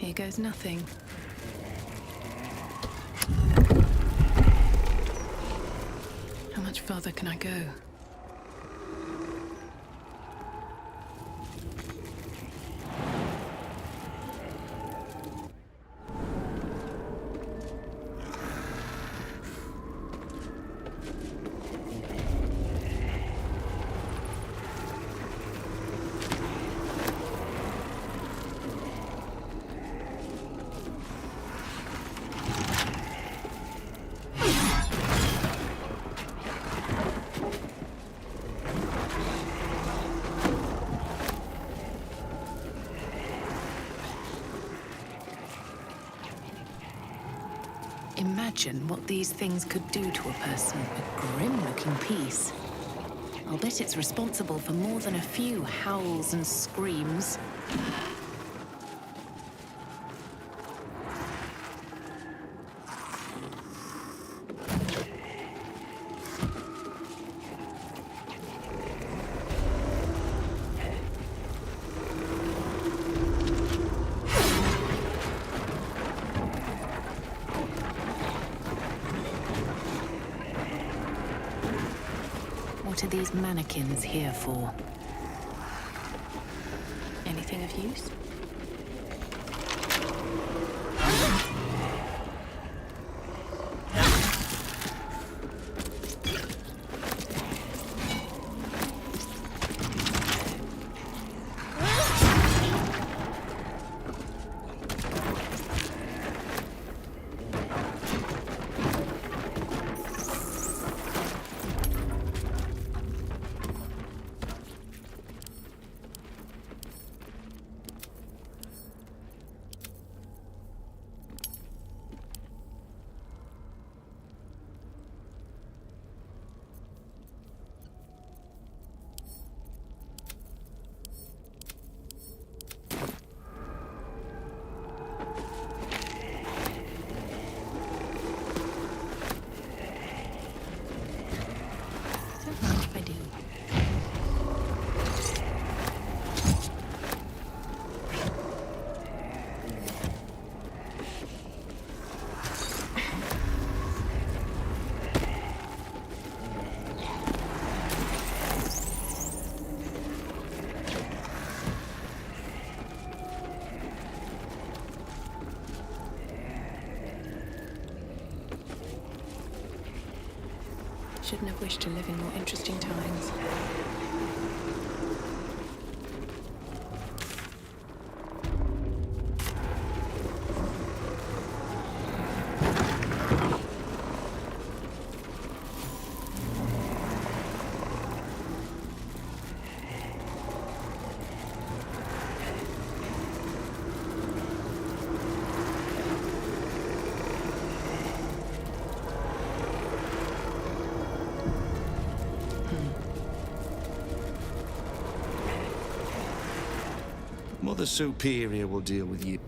Here goes nothing. How much further can I go? Imagine what these things could do to a person. A grim-looking piece. I'll bet it's responsible for more than a few howls and screams. What are these mannequins here for? Anything of use? Shouldn't have wished to live in more interesting times. Mother Superior will deal with you.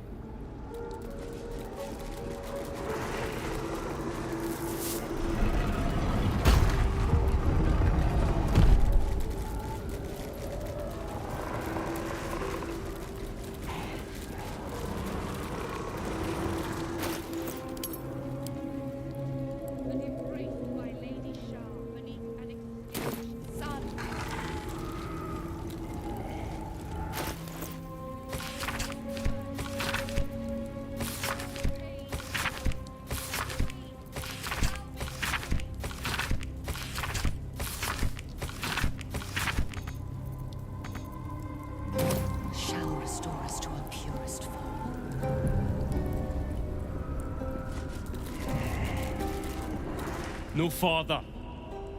No farther,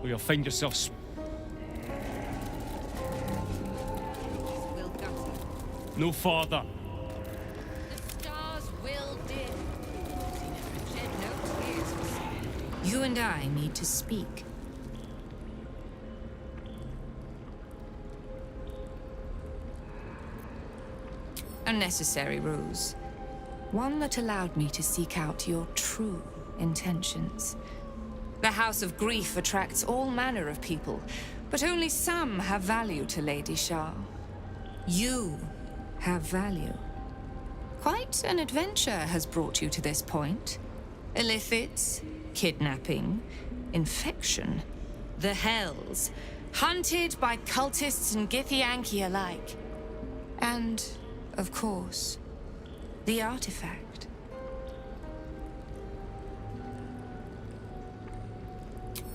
or you'll find yourself no farther. The stars will dim. Shed no tears for sin. You and I need to speak. A necessary ruse. One that allowed me to seek out your true intentions. The House of Grief attracts all manner of people, but only some have value to Lady Shah. You have value. Quite an adventure has brought you to this point. Illithids, kidnapping, infection, the Hells, hunted by cultists and Githyanki alike. And, of course, the artifact.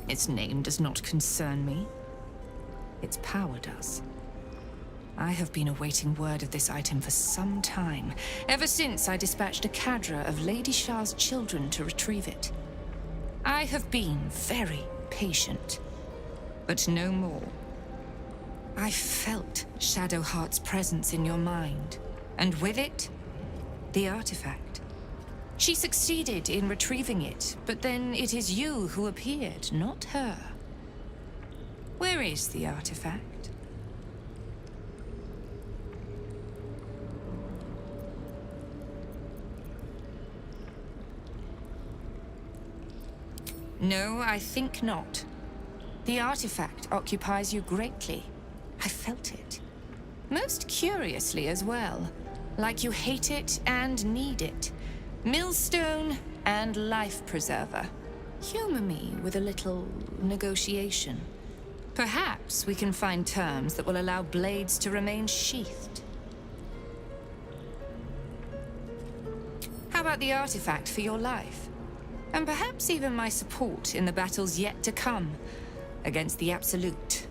Its name does not concern me. Its power does. I have been awaiting word of this item for some time, ever since I dispatched a cadre of Lady Shah's children to retrieve it. I have been very patient, but no more. I felt Shadowheart's presence in your mind, and with it, the artifact. She succeeded in retrieving it, but then it is you who appeared, not her. Where is the artifact? No, I think not. The artifact occupies you greatly. I felt it. Most curiously as well. Like you hate it and need it. Millstone and life preserver. Humor me with a little negotiation. Perhaps we can find terms that will allow blades to remain sheathed. How about the artifact for your life? And perhaps even my support in the battles yet to come against the Absolute.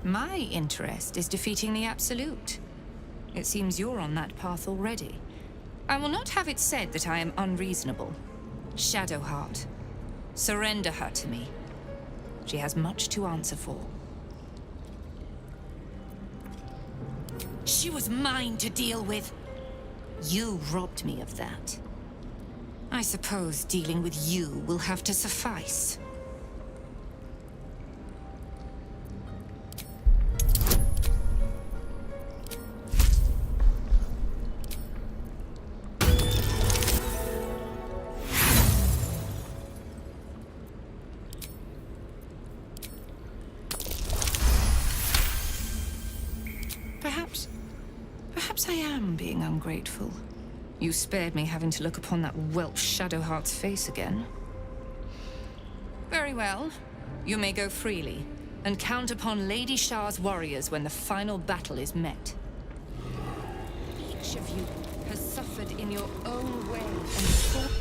My interest is defeating the Absolute. It seems you're on that path already. I will not have it said that I am unreasonable. Shadowheart. Surrender her to me. She has much to answer for. She was mine to deal with. You robbed me of that. I suppose dealing with you will have to suffice. Perhaps I am being ungrateful. You spared me having to look upon that whelp Shadowheart's face again. Very well. You may go freely, and count upon Lady Shah's warriors when the final battle is met. Each of you has suffered in your own way and fought.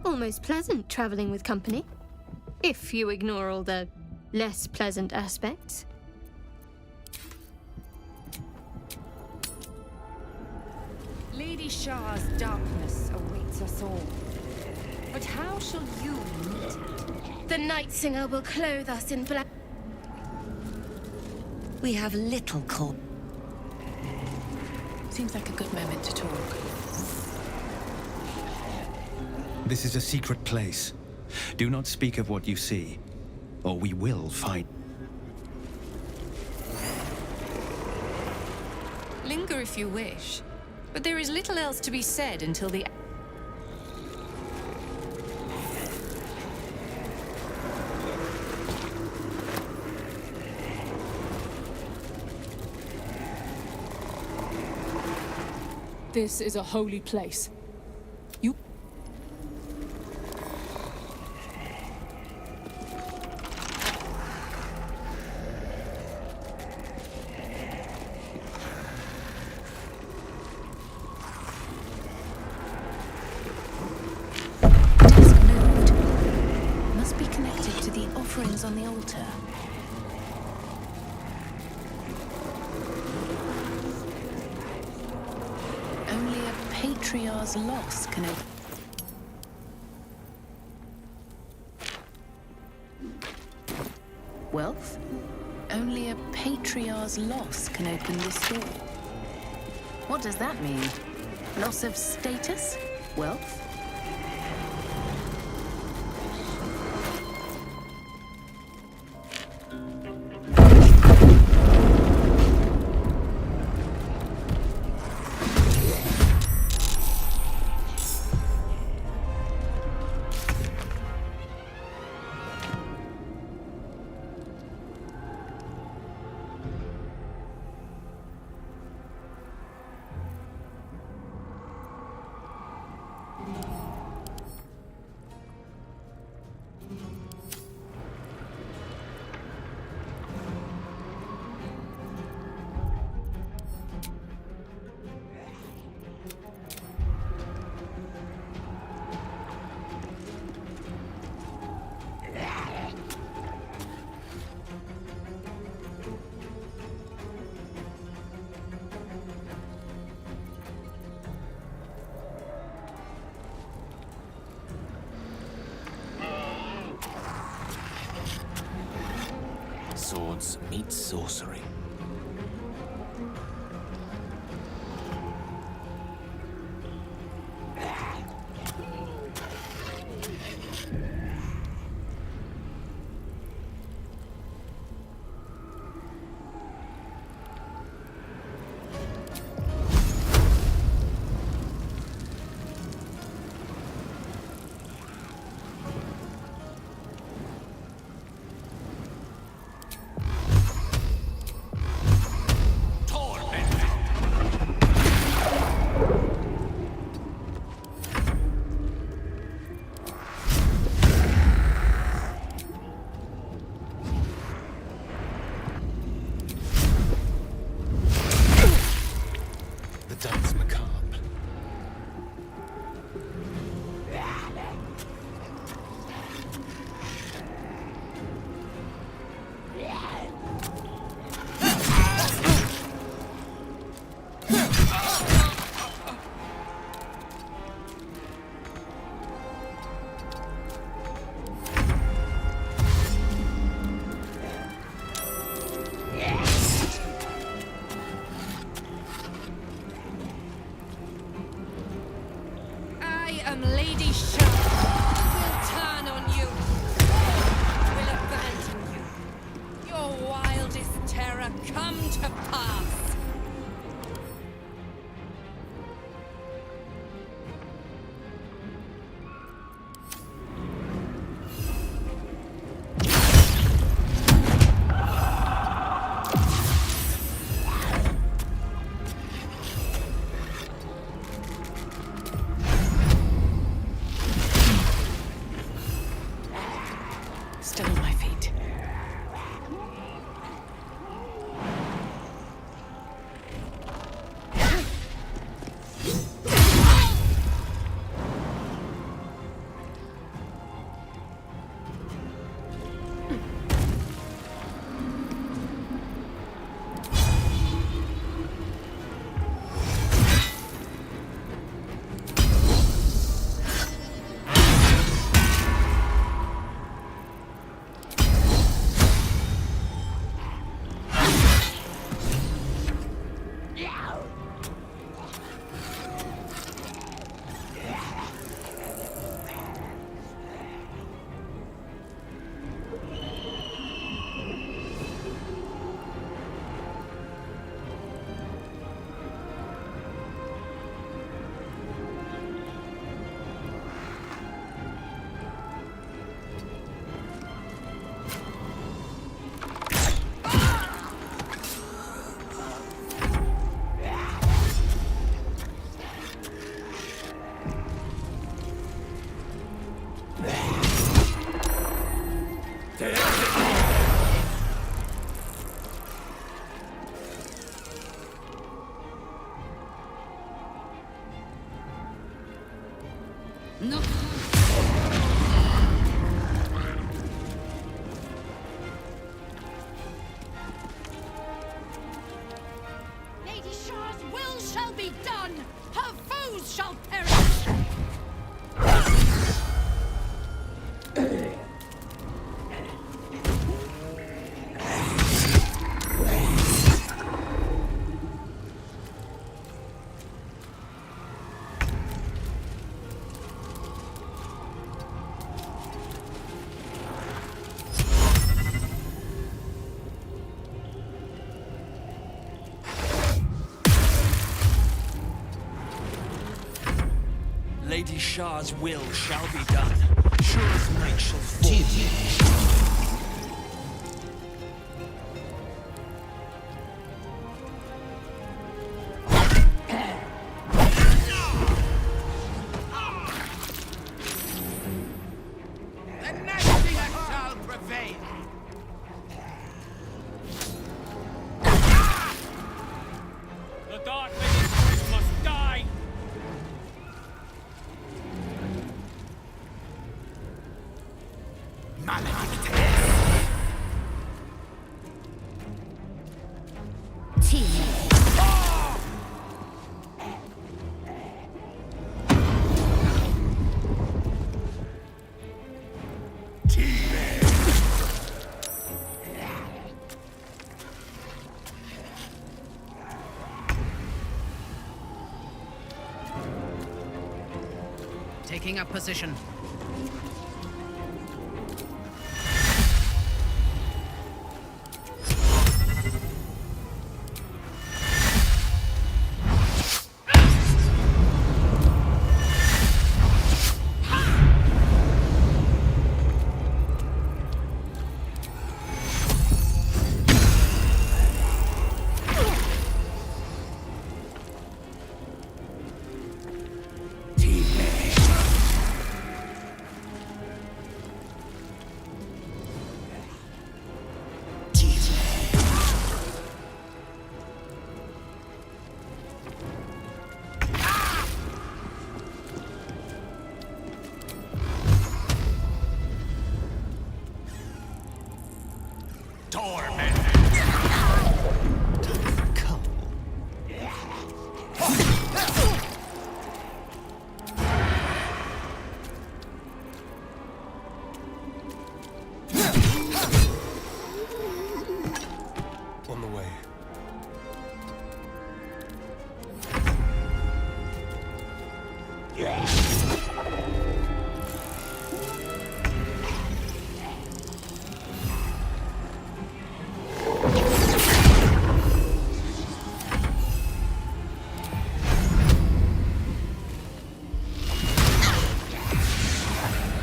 Almost pleasant traveling with company, if you ignore all the less pleasant aspects. Lady Shah's darkness awaits us all. But how shall you meet it? The Night Singer will clothe us in black. We have little call. Seems like a good moment to talk. This is a secret place. Do not speak of what you see, or we will find. Linger if you wish, but there is little else to be said until the... This is a holy place. You... Must be connected to the offerings on the altar. Only a patron patriarch's loss can open... Wealth? Only a patriarch's loss can open this door. What does that mean? Loss of status? Wealth? Swords meet sorcery. Dance macabre. Lady Shadow will turn on you, will abandon you. Your wildest terror come to pass. Still on my feet. No. Lady Shah's will shall be done! Her foes shall Lady Shah's will shall be done. Sure as night shall fall. The Dark Lady's must die! Taking up position. On the way.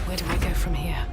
Where do I go from here?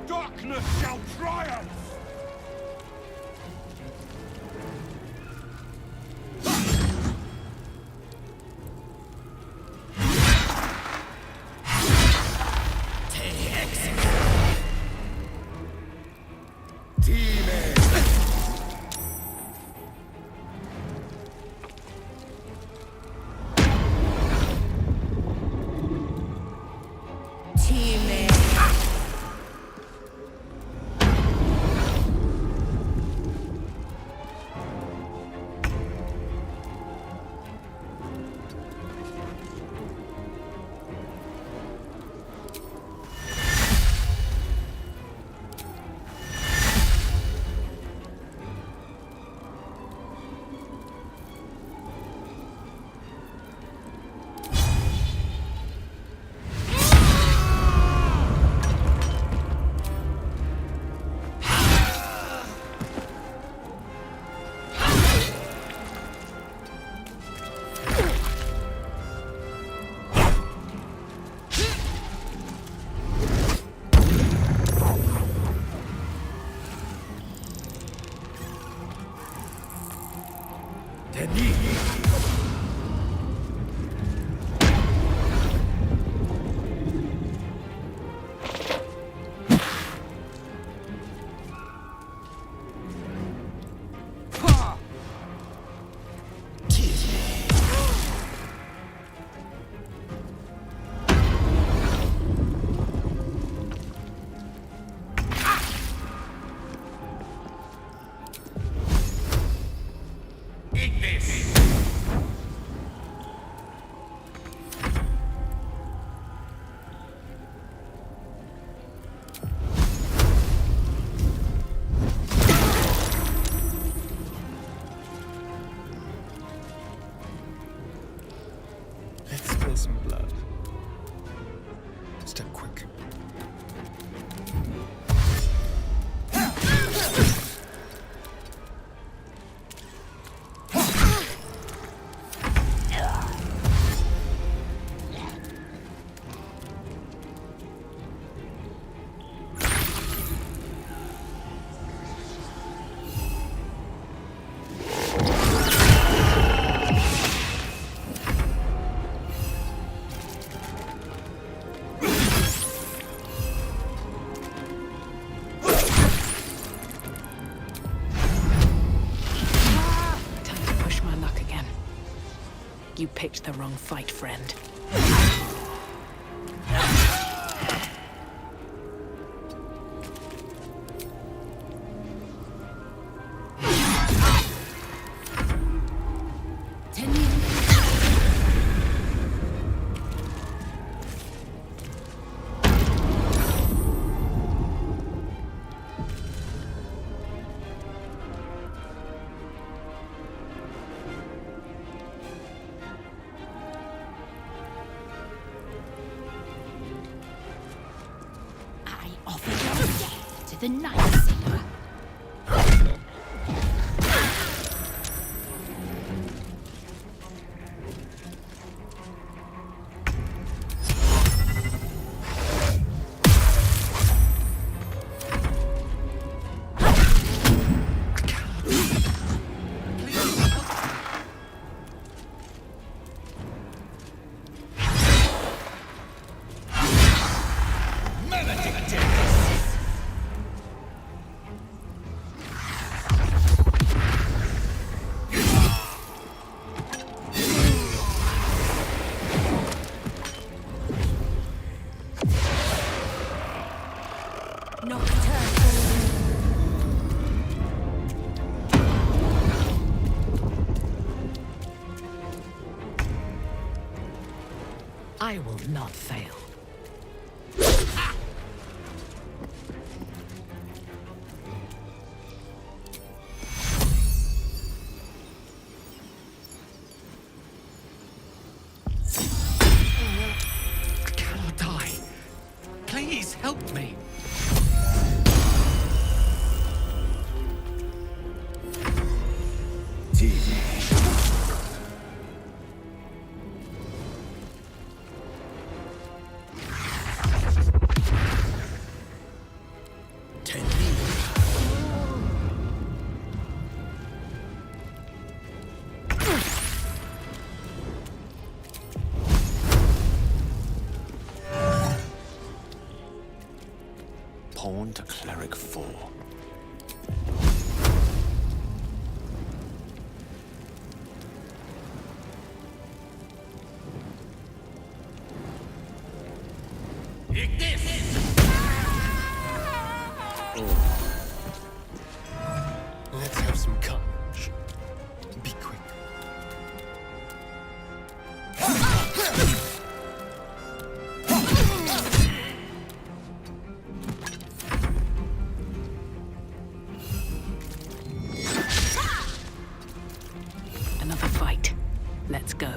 Darkness shall triumph! You picked the wrong fight, friend. The Night Singer. I will not fail. I cannot die. Please help me. Pawn to cleric 4. Let's have some courage. Be quick. Another fight. Let's go.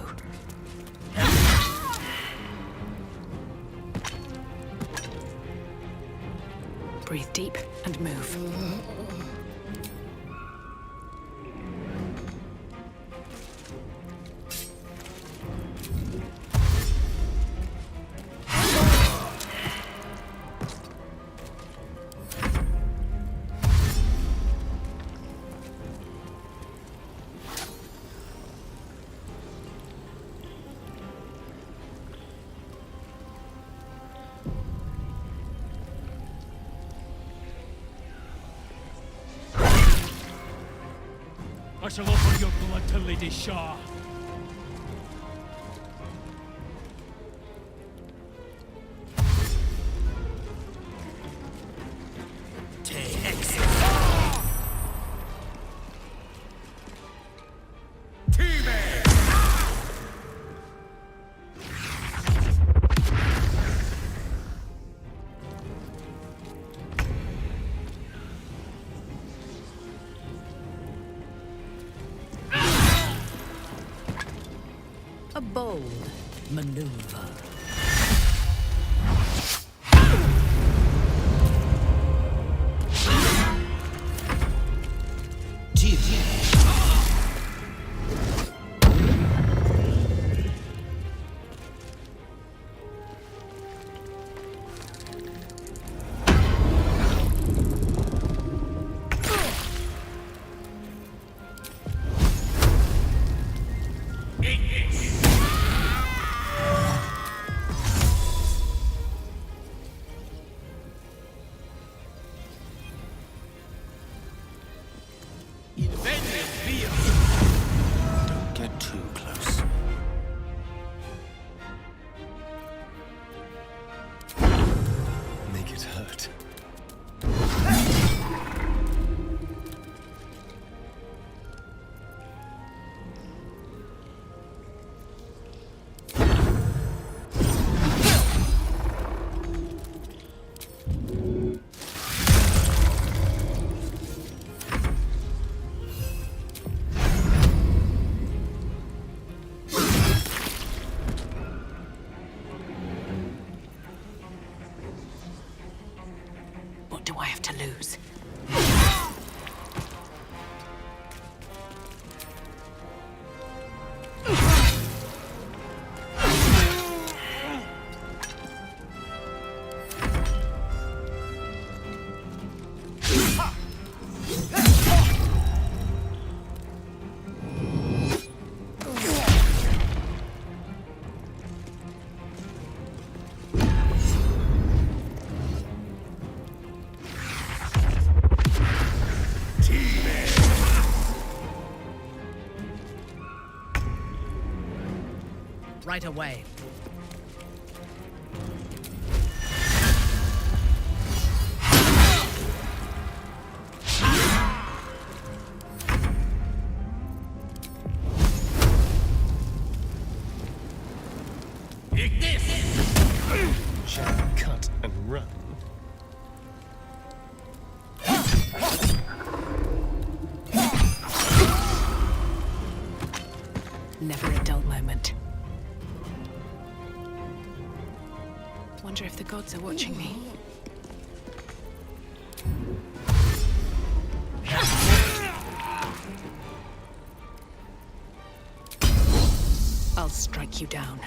Breathe deep and move. I shall offer your blood to Lady Shah. A bold maneuver. do I have to lose? Right away. Shall cut and run. Never a dull moment. Wonder if the gods are watching me. I'll strike you down.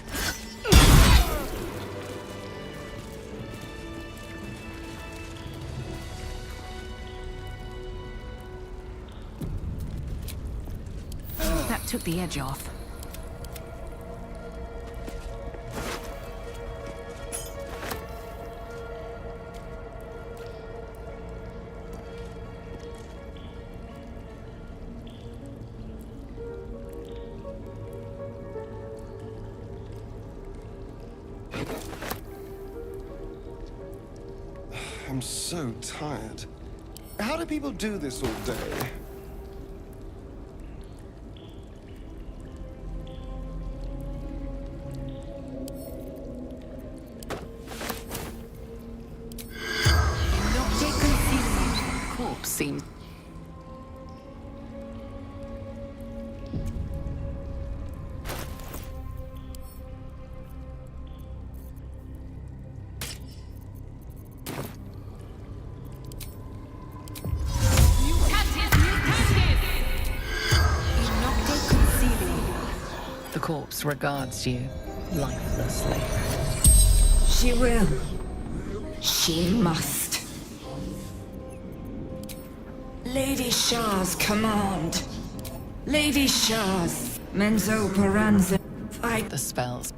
That took the edge off. I'm so tired. How do people do this all day? Corpse seems... The corpse regards you lifelessly. She will. She must. Lady Shah's command. Lady Shah's Menzo Paranza. Fight The spells...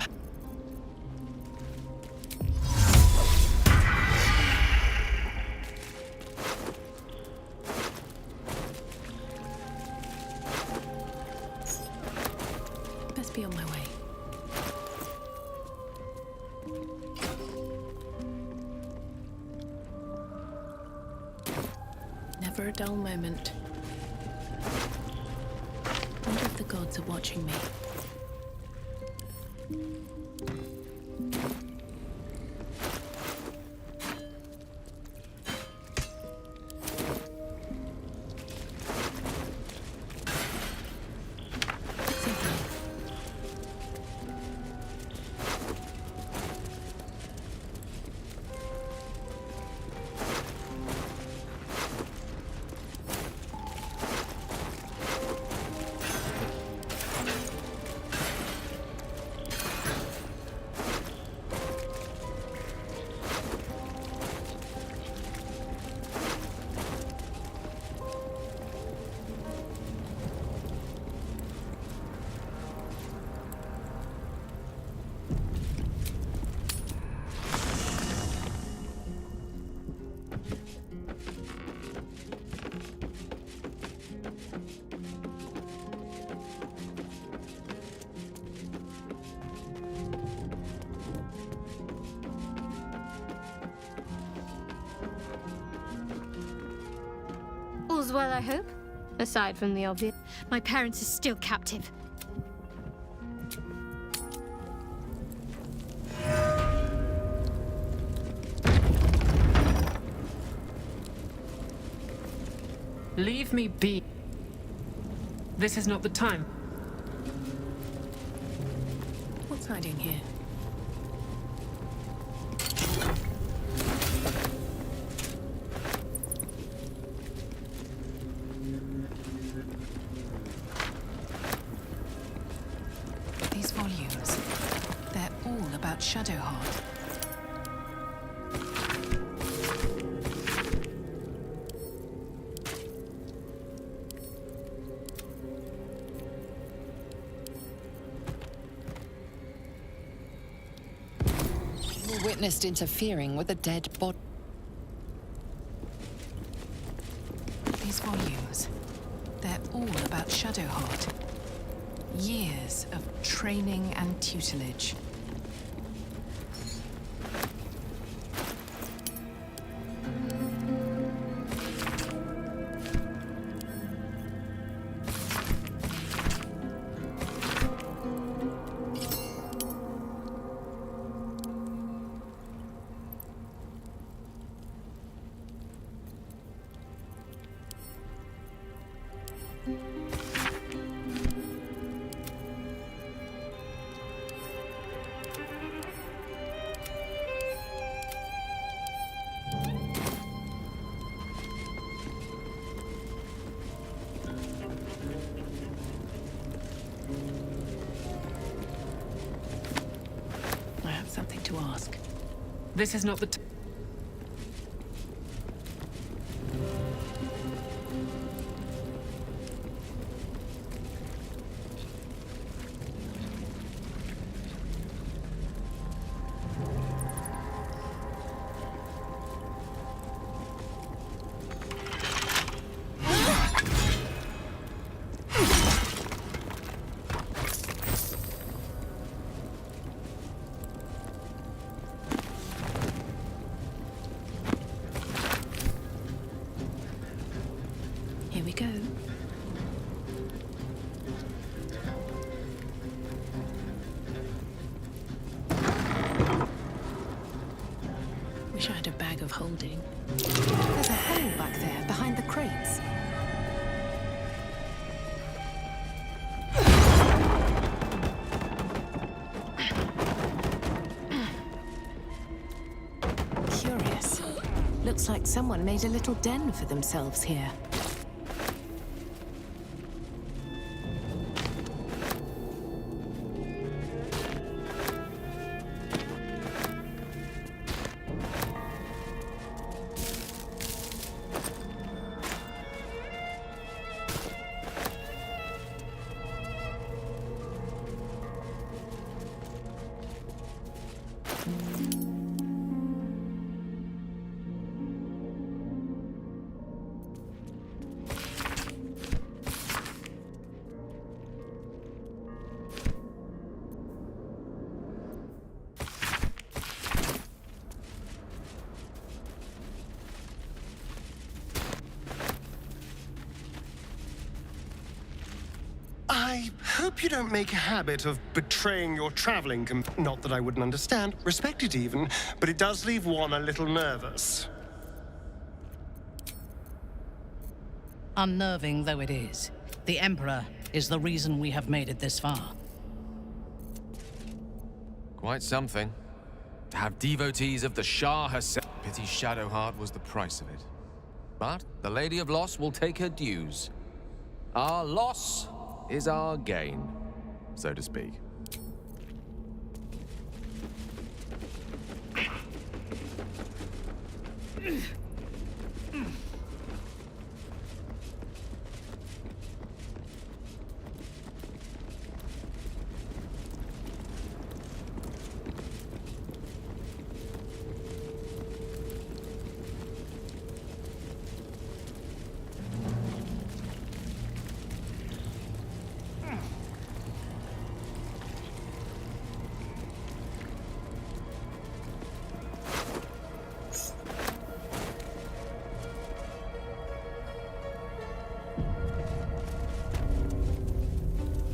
Best be on my way. Never a dull moment. Wonder if the gods are watching me. All's well, I hope? Aside from the obvious. My parents are still captive. Leave me be. This is not the time. What's hiding here? Shadowheart. You witnessed interfering with a dead body. These volumes, they're all about Shadowheart. Years of training and tutelage. Something to ask. This is not the Here we go. Wish I had a bag of holding. There's a hole back there, behind the crates. Curious. Looks like someone made a little den for themselves here. I hope you don't make a habit of betraying your traveling not that I wouldn't understand, respect it even, but it does leave one a little nervous. Unnerving though it is, the Emperor is the reason we have made it this far. Quite something. To have devotees of the Shah herself. Pity Shadowheart was the price of it. But the Lady of Loss will take her dues. Our loss is our gain, so to speak.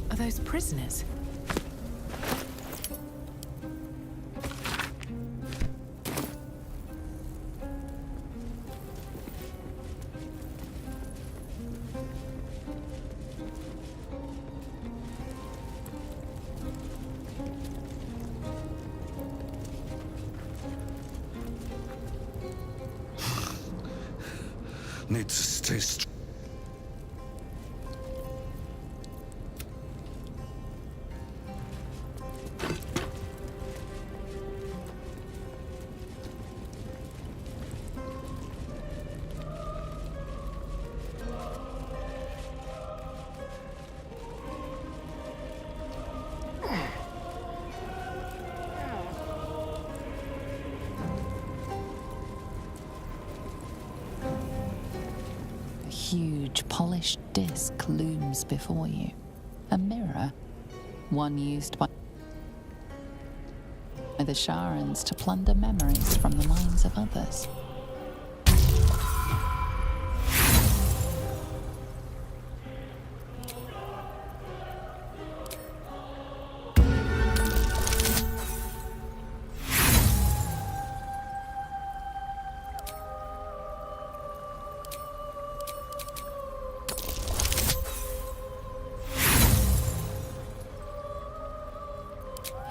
Are those prisoners? Need to stay strong. huge, polished disc looms before you. A mirror, one used by the Sharans to plunder memories from the minds of others.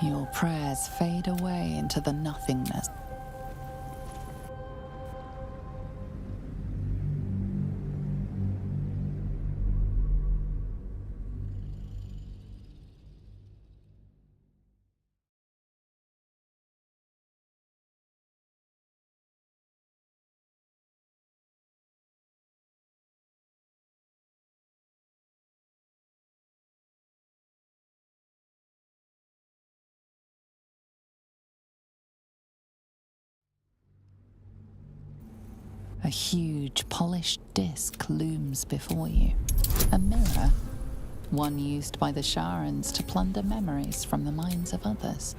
Your prayers fade away into the nothingness. A huge, polished disc looms before you. A mirror, one used by the Sharans to plunder memories from the minds of others.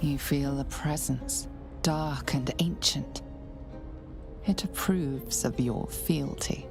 You feel a presence, dark and ancient. It approves of your fealty.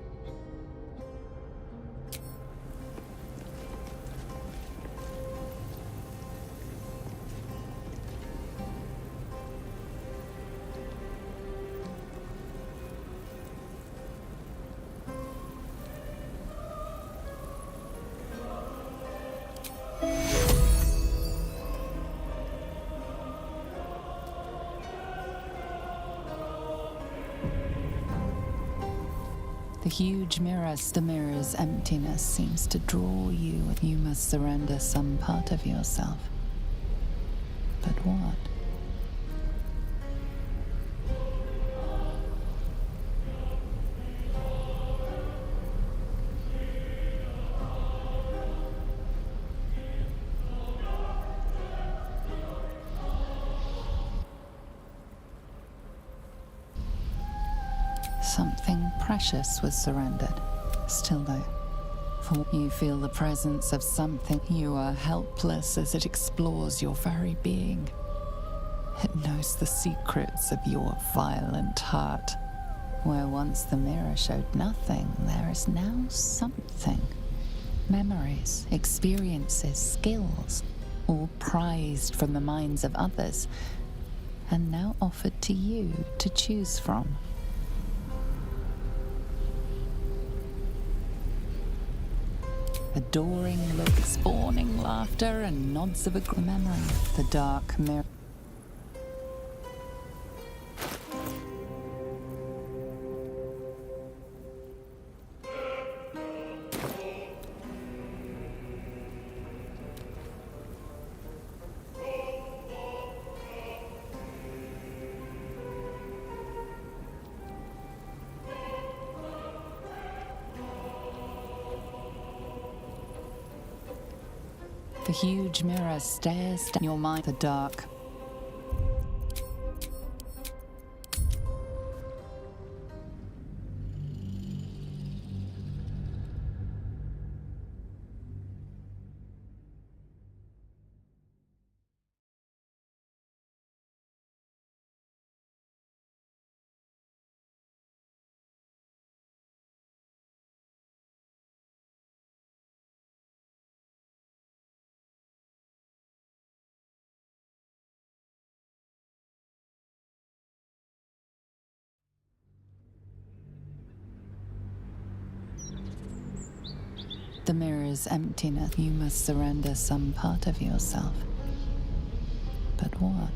The huge mirror, the mirror's emptiness seems to draw you. You must surrender some part of yourself. But what? Something precious was surrendered. Still though, for you feel the presence of something. You are helpless as it explores your very being. It knows the secrets of your violent heart. Where once the mirror showed nothing, there is now something. Memories, experiences, skills, all prized from the minds of others, and now offered to you to choose from. Adoring look, spawning laughter and nods of a memory. The dark mirror. The huge mirror stares down your mind. The dark. The mirror's emptiness. You must surrender some part of yourself. But what?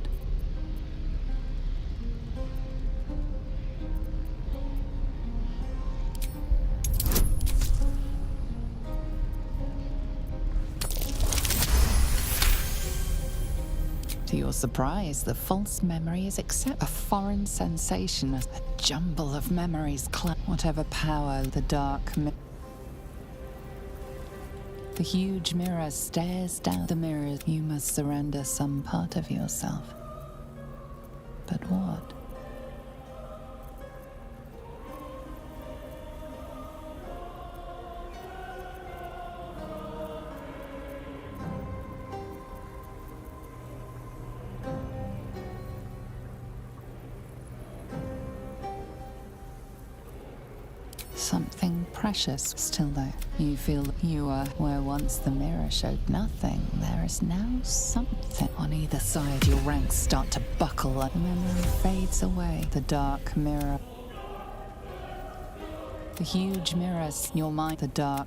To your surprise, the false memory is a foreign sensation, a jumble of memories. Whatever power the dark The huge mirror stares down the mirror. You must surrender some part of yourself. But what? Something precious. Still though, you feel you are where once the mirror showed nothing. There is now something. On either side, your ranks start to buckle. The memory fades away. The dark mirror. The huge mirrors, your mind, the dark.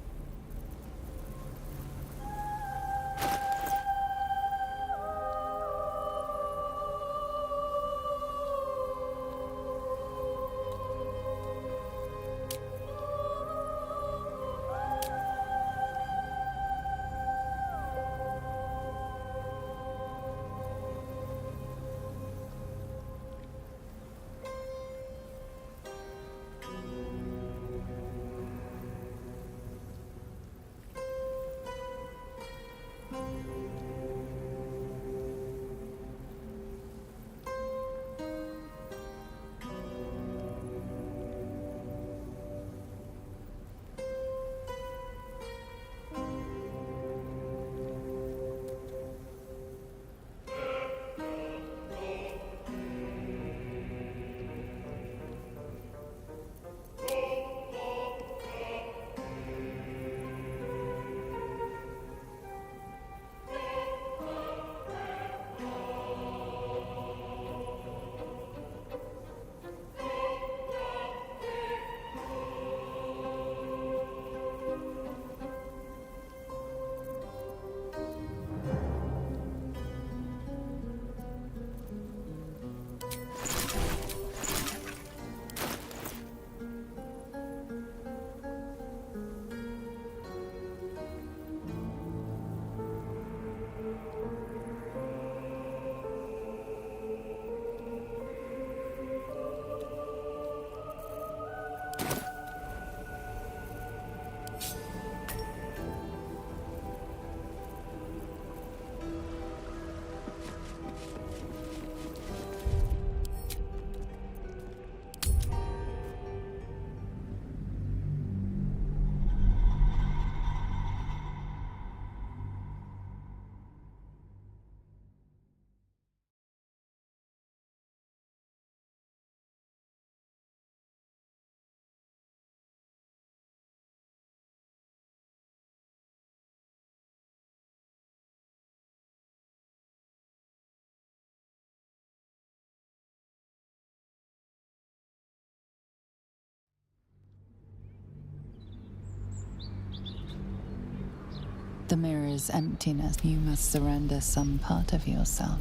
The mirror's emptiness. You must surrender some part of yourself.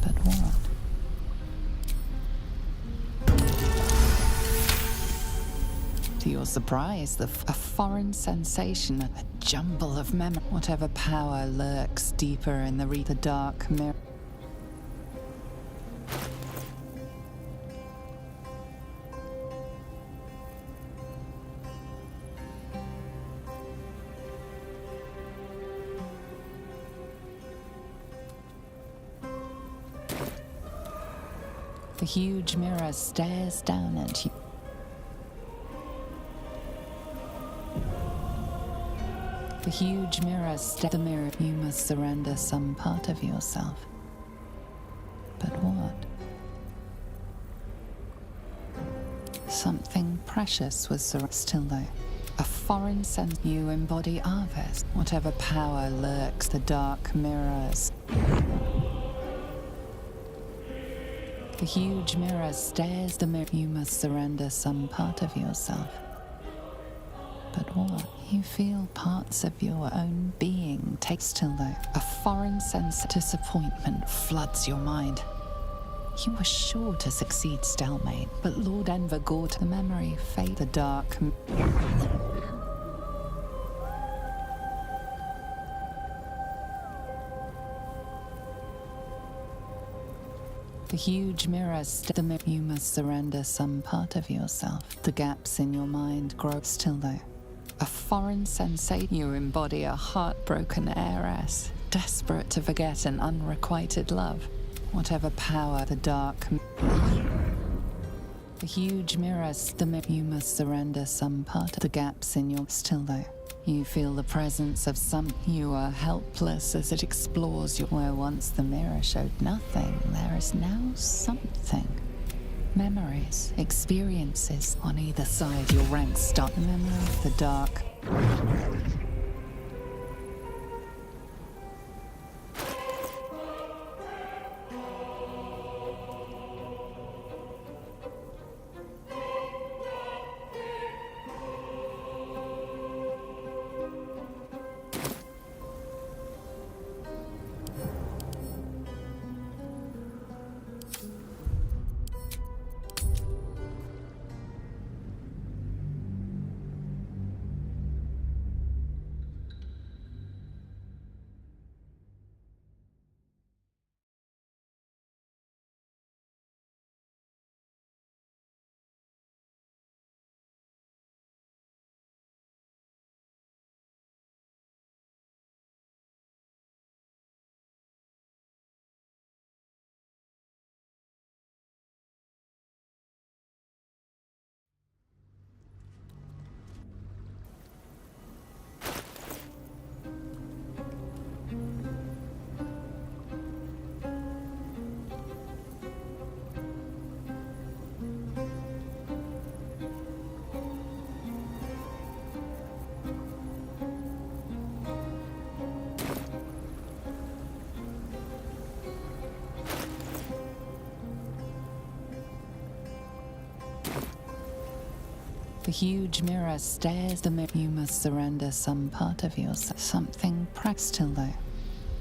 But what? To your surprise, a foreign sensation, a jumble of memory. Whatever power lurks deeper in the dark mirror. The huge mirror stares down at you. The huge mirror the mirror. You must surrender some part of yourself. But what? Something precious was still though. A foreign sense. You embody Arves. Whatever power lurks the dark mirrors. The huge mirror stares the mirror. You must surrender some part of yourself. But what? You feel parts of your own being take still though. A foreign sense of disappointment floods your mind. You were sure to succeed, Stelmane, but Lord Envergord, the memory fade the dark. The huge mirror the mirror. You must surrender some part of yourself. The gaps in your mind grow still though. A foreign sensation. You embody a heartbroken heiress, desperate to forget an unrequited love. Whatever power the dark. The huge mirror the mirror. You must surrender some part of the gaps in your still though. You feel the presence of some. You are helpless as it explores you. Where once the mirror showed nothing, there is now something. Memories, experiences. On either side, your ranks start. The memory of the dark. The huge mirror stares the mirror. You must surrender some part of yourself. Something still though.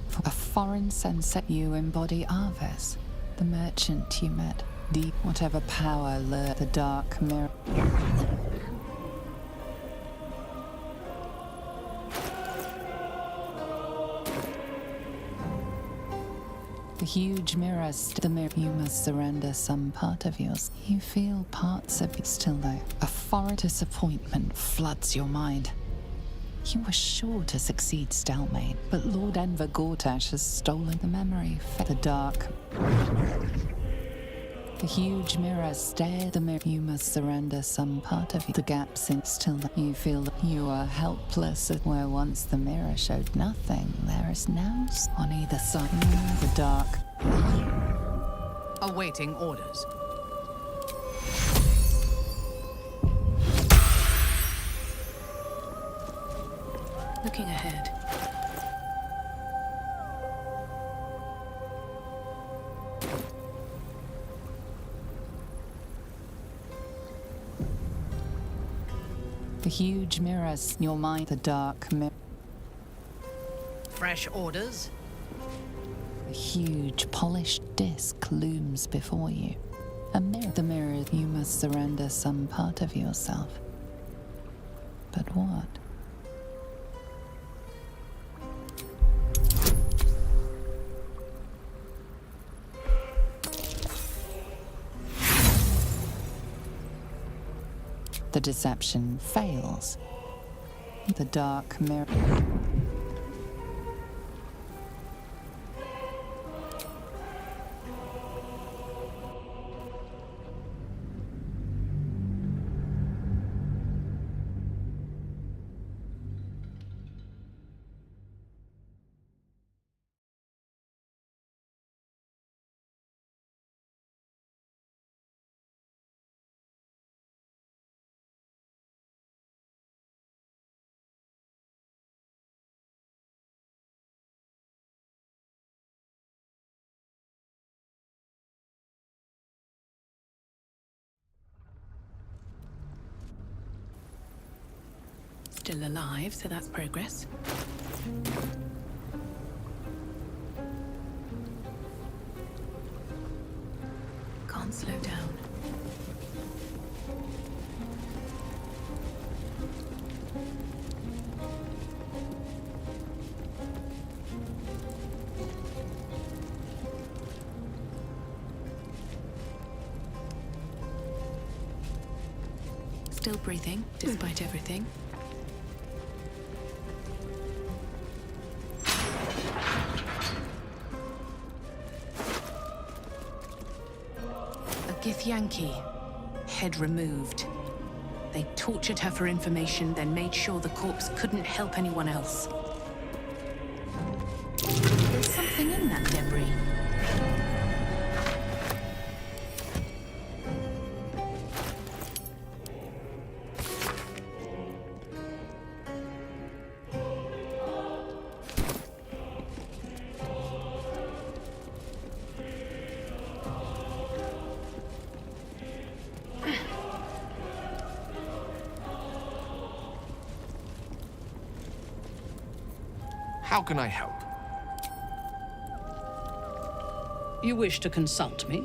For a foreign sense you embody Arves, the merchant you met. Deep whatever power lurked the dark mirror. The huge mirror the mirror. You must surrender some part of yours. You feel parts of it still though. A foreign disappointment floods your mind. You were sure to succeed, Stelmane, but Lord Enver Gortash has stolen the memory. The dark. The huge mirror stares the mirror. You must surrender some part of you. The gaps in still that you feel that you are helpless. Where once the mirror showed nothing, there is now on either side. The dark. Awaiting orders. Looking ahead. The huge mirror, your mind, the dark mirror. Fresh orders? A huge polished disc looms before you. A mirror. The mirror, you must surrender some part of yourself. But what? The deception fails. The dark mirror. Still alive, so that's progress. Can't slow down. Still breathing, despite everything. Githyanki, head removed. They tortured her for information, then made sure the corpse couldn't help anyone else. There's something in that debris. How can I help? You wish to consult me?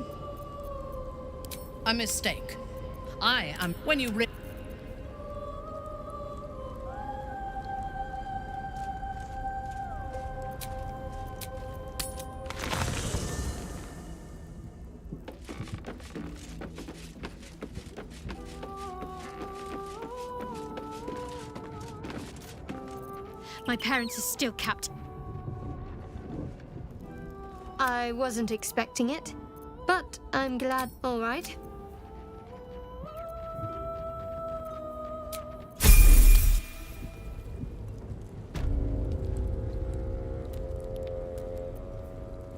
A mistake. I am... When you My parents are still captive. I wasn't expecting it, but I'm glad. All right.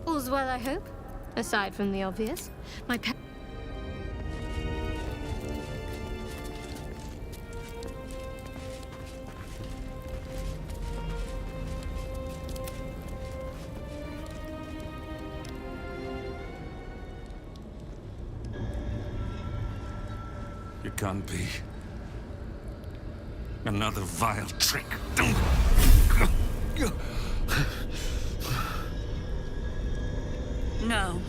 All's well, I hope. Aside from the obvious, my parents. It can't be. Another vile trick. No.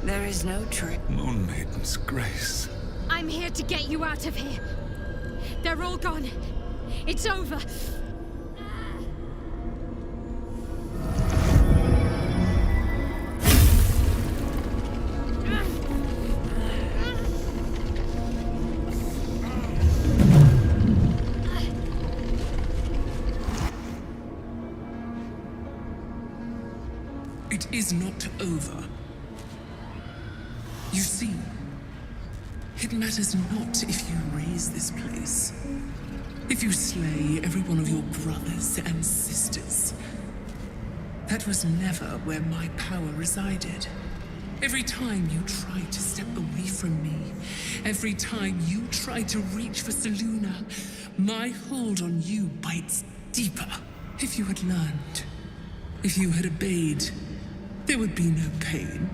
There is no trick. Moon Maiden's grace. I'm here to get you out of here. They're all gone. It's over. It is not over. You see, it matters not if you raise this place, if you slay every one of your brothers and sisters. That was never where my power resided. Every time you try to step away from me, every time you try to reach for Selûne, my hold on you bites deeper. If you had learned, if you had obeyed, there would be no pain.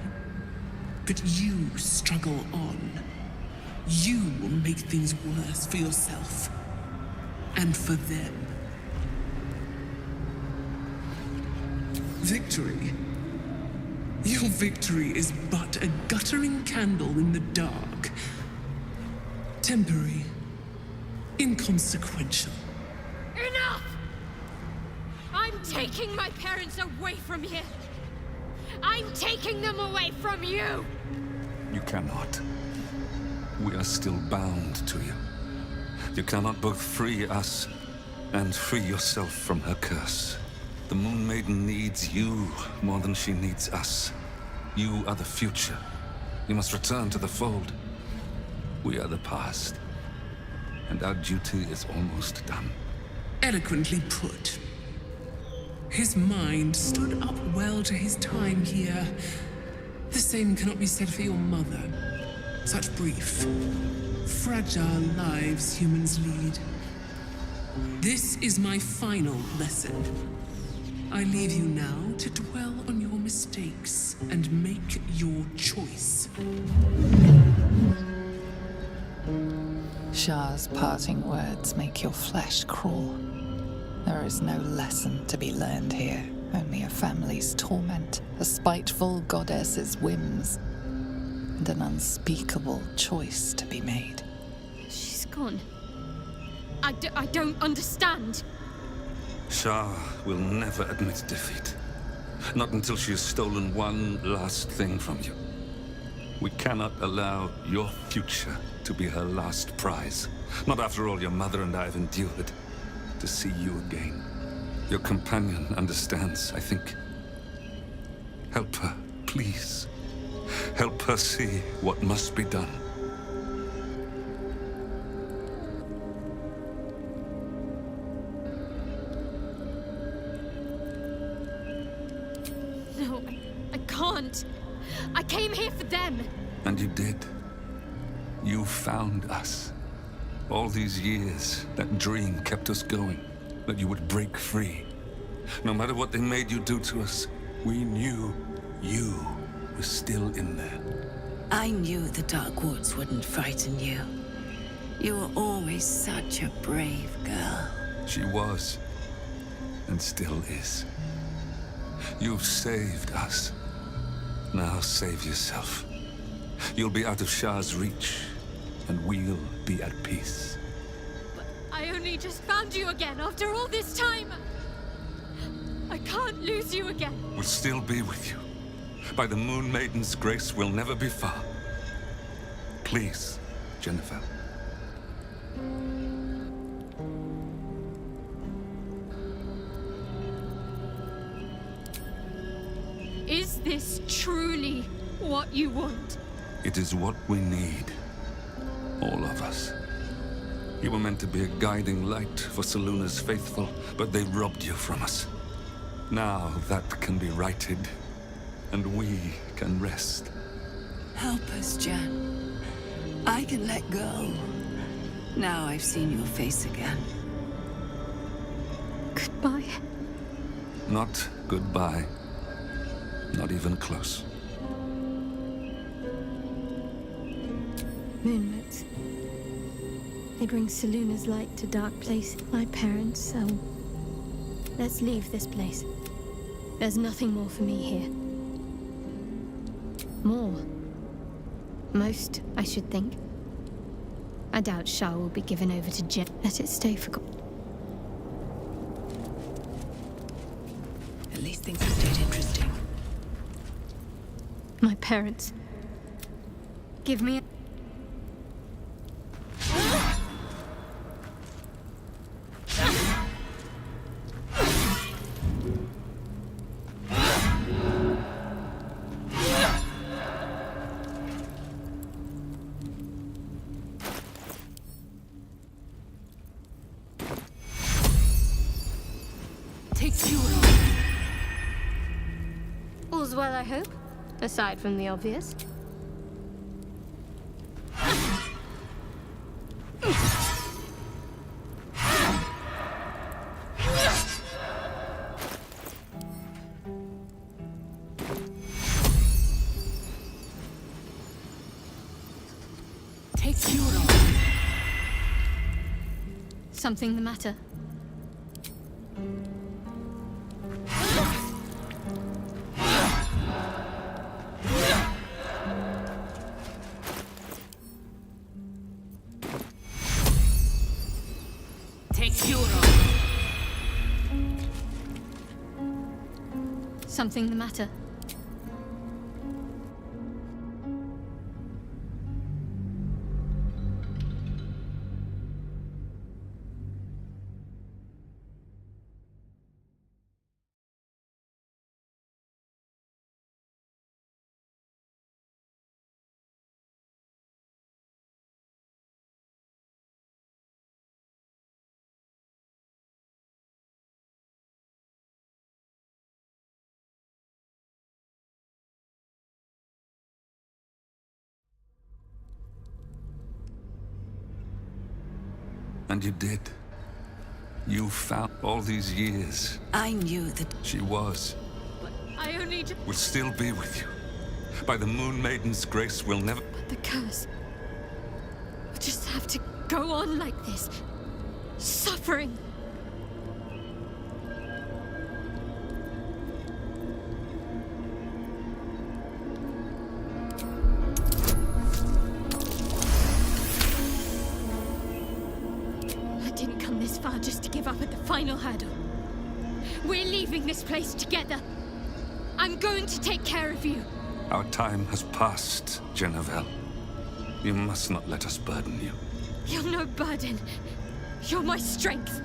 But you struggle on. You will make things worse for yourself. And for them. Victory. Your victory is but a guttering candle in the dark. Temporary. Inconsequential. Enough! I'm taking my parents away from here. I'm taking them away from you! You cannot. We are still bound to you. You cannot both free us and free yourself from her curse. The Moon Maiden needs you more than she needs us. You are the future. You must return to the fold. We are the past. And our duty is almost done. Eloquently put. His mind stood up well to his time here. The same cannot be said for your mother. Such brief, fragile lives humans lead. This is my final lesson. I leave you now to dwell on your mistakes and make your choice. Shah's parting words make your flesh crawl. There is no lesson to be learned here, only a family's torment, a spiteful goddess's whims, and an unspeakable choice to be made. She's gone. I don't understand. Shah will never admit defeat. Not until she has stolen one last thing from you. We cannot allow your future to be her last prize. Not after all your mother and I have endured. To see you again. Your companion understands, I think. Help her, please. Help her see what must be done. No, I can't. I came here for them. And you did. You found us. All these years, that dream kept us going. That you would break free. No matter what they made you do to us, we knew you were still in there. I knew the Dark Woods wouldn't frighten you. You were always such a brave girl. She was. and still is. You've saved us. Now save yourself. You'll be out of Shah's reach, and we'll be at peace. I only just found you again after all this time. I can't lose you again. We'll still be with you. By the Moon Maiden's grace, we'll never be far. Please, Jennifer. Is this truly what you want? It is what we need. All of us. You were meant to be a guiding light for Selûne's faithful, but they robbed you from us. Now that can be righted, and we can rest. Help us, Jen. I can let go. Now I've seen your face again. Goodbye. Not goodbye. Not even close. Moonlets. They bring Selûne's light to dark places. My parents, let's leave this place. There's nothing more for me here. More. Most, I should think. I doubt Shah will be given over to Jen. Let it stay for... At least things have stayed interesting. My parents. Give me a... All's well, I hope. Aside from the obvious. Take you. Something the matter? Something the matter? And you did. You found all these years. I knew that... She was. I only just... We'll still be with you. By the Moon Maiden's grace, we'll never... But the curse... We'll just have to go on like this. Suffering. Just to give up at the final hurdle. We're leaving this place together. I'm going to take care of you. Our time has passed, Jennifer. You must not let us burden you. You're no burden. You're my strength.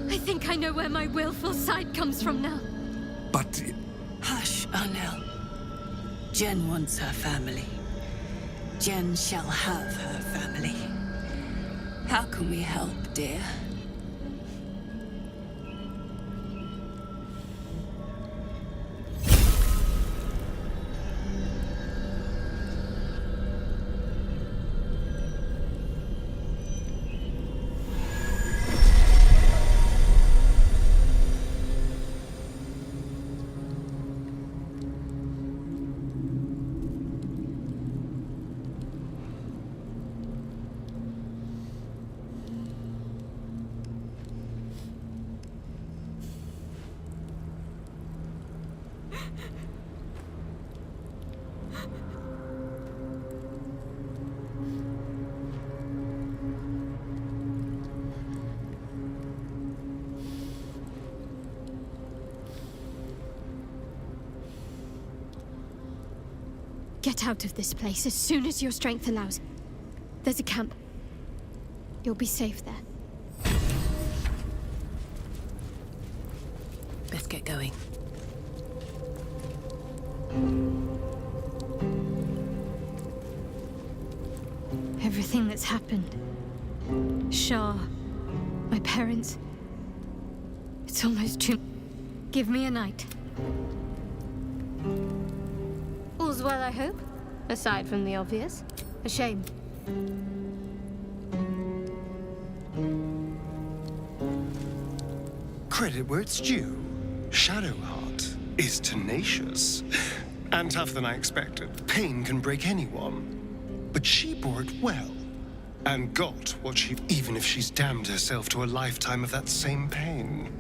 I think I know where my willful side comes from now. But... Hush, Arnel. Jen wants her family. Jen shall have her family. How can we help, dear? Get out of this place as soon as your strength allows. There's a camp. You'll be safe there. Let's get going. Everything that's happened. Shah, my parents. It's almost too... Give me a night. All's well, I hope? Aside from the obvious. A shame. Credit where it's due. Shadowheart is tenacious. And tougher than I expected. Pain can break anyone. But she bore it well. And got what she... Even if she's damned herself to a lifetime of that same pain.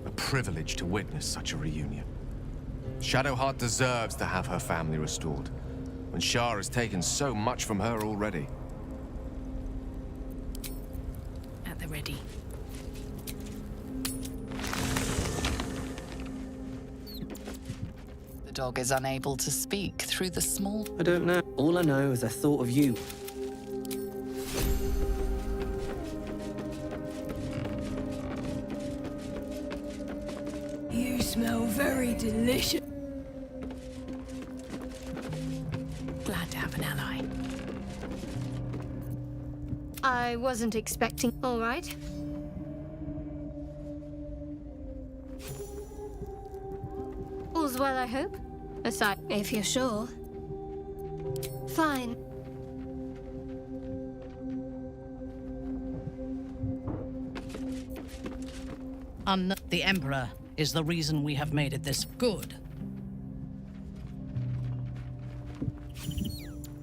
A privilege to witness such a reunion. Shadowheart deserves to have her family restored, when Shah has taken so much from her already. At the ready. The dog is unable to speak through the small... I don't know. All I know is I thought of you. You smell very delicious. Glad to have an ally. I wasn't expecting... All right. All's well, I hope? Aside... If you're sure. Fine. The Emperor is the reason we have made it this good.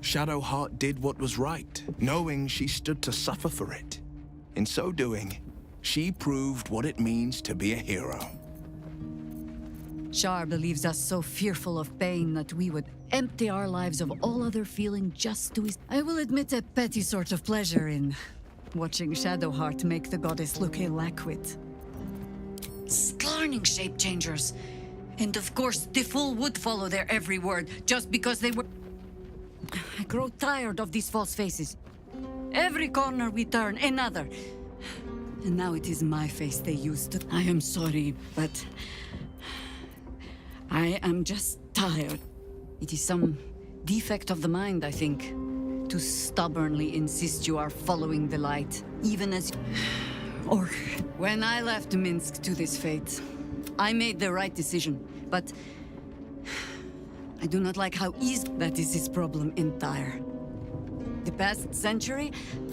Shadowheart did what was right, knowing she stood to suffer for it. In so doing, she proved what it means to be a hero. Shar believes us so fearful of pain that we would empty our lives of all other feeling just to his... I will admit a petty sort of pleasure in watching Shadowheart make the goddess look ill-acquit. Scarning shape changers. And of course, the fool would follow their every word, just because they were... I grow tired of these false faces. Every corner we turn, another. And now it is my face they used to... I am sorry, but... I am just tired. It is some defect of the mind, I think, to stubbornly insist you are following the light, even as... Or... When I left Minsk to this fate, I made the right decision, but... I do not like how easy that is his problem entire. The past century,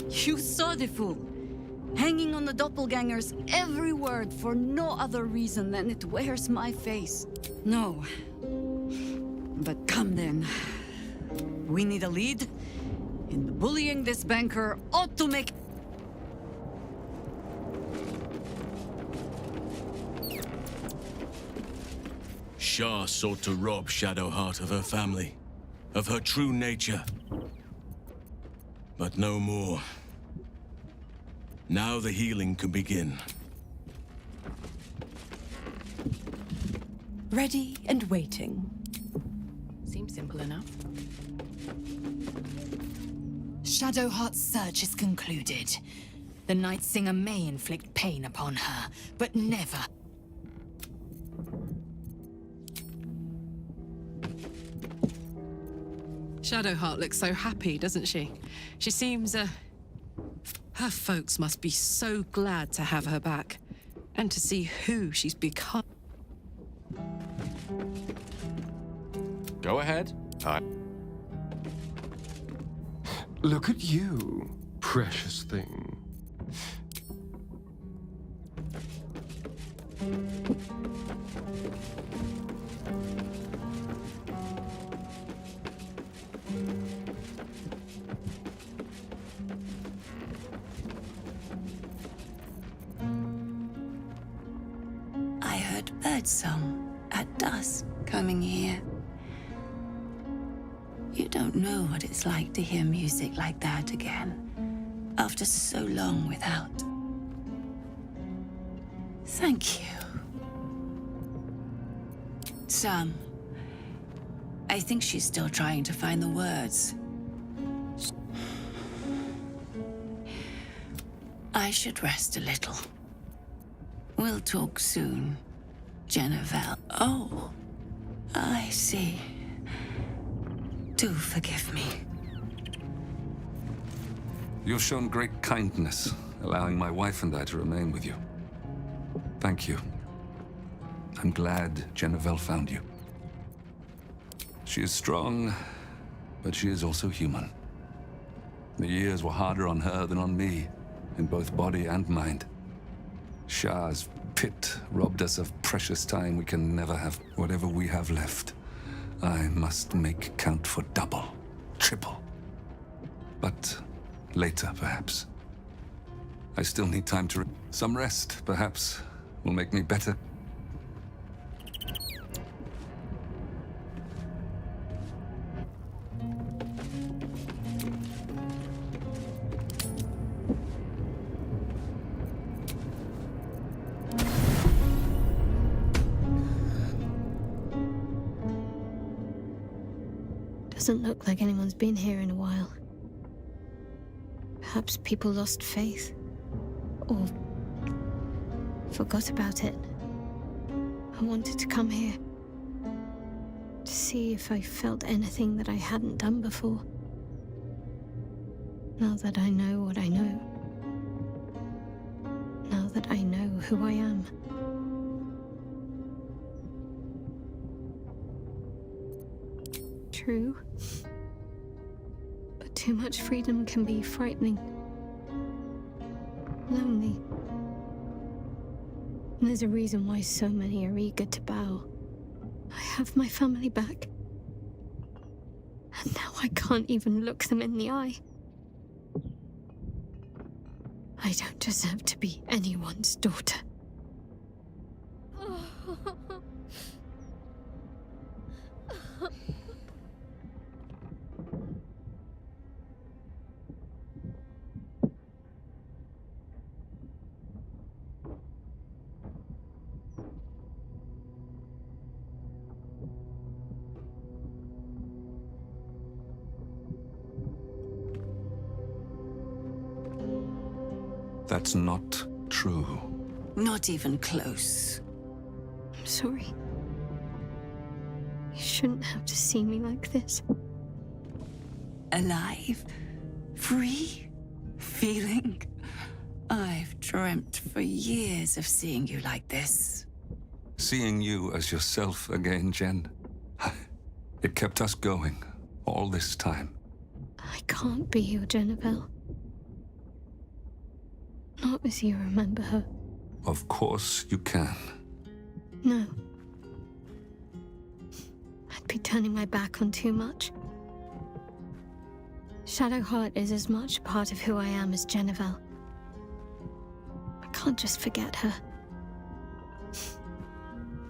you saw the fool. Hanging on the doppelganger's every word for no other reason than it wears my face. No. But come then. We need a lead, and bullying this banker ought to make... Shah sought to rob Shadowheart of her family, of her true nature. But no more. Now the healing can begin. Ready and waiting. Seems simple enough. Shadowheart's search is concluded. The Night Singer may inflict pain upon her, but never... Shadowheart looks so happy, doesn't she? She seems, her folks must be so glad to have her back. And to see who she's become. Go ahead. Look at you, precious thing. I heard birdsong at dusk coming here. You don't know what it's like to hear music like that again, after so long without. Thank you. Sam, I think she's still trying to find the words. I should rest a little. We'll talk soon, Jennifer. Oh, I see. Do forgive me. You've shown great kindness, allowing my wife and I to remain with you. Thank you. I'm glad Jennifer found you. She is strong, but she is also human. The years were harder on her than on me, in both body and mind. Shah's pit robbed us of precious time we can never have. Whatever we have left, I must make count for double, triple. But later, perhaps. I still need time to... Some rest, perhaps, will make me better. Doesn't look like anyone's been here in a while. Perhaps people lost faith. Or forgot about it. I wanted to come here. To see if I felt anything that I hadn't done before. Now that I know what I know. Now that I know who I am. True. But too much freedom can be frightening. Lonely. And there's a reason why so many are eager to bow. I have my family back. And now I can't even look them in the eye. I don't deserve to be anyone's daughter. That's not true. Not even close. I'm sorry. You shouldn't have to see me like this. Alive? Free? Feeling? I've dreamt for years of seeing you like this. Seeing you as yourself again, Jen. It kept us going all this time. I can't be your Jennifer. Not as you remember her. Of course you can. No. I'd be turning my back on too much. Shadowheart is as much a part of who I am as Jennifer. I can't just forget her.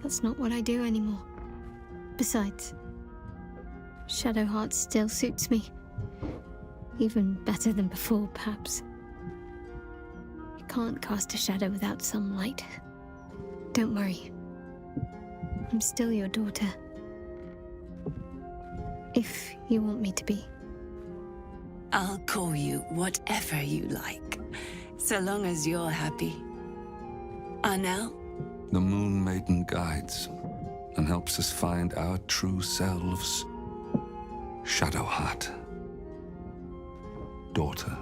That's not what I do anymore. Besides, Shadowheart still suits me. Even better than before, perhaps. Can't cast a shadow without some light. Don't worry. I'm still your daughter. If you want me to be. I'll call you whatever you like, so long as you're happy. Arnell? The Moon Maiden guides and helps us find our true selves. Shadowheart. Daughter.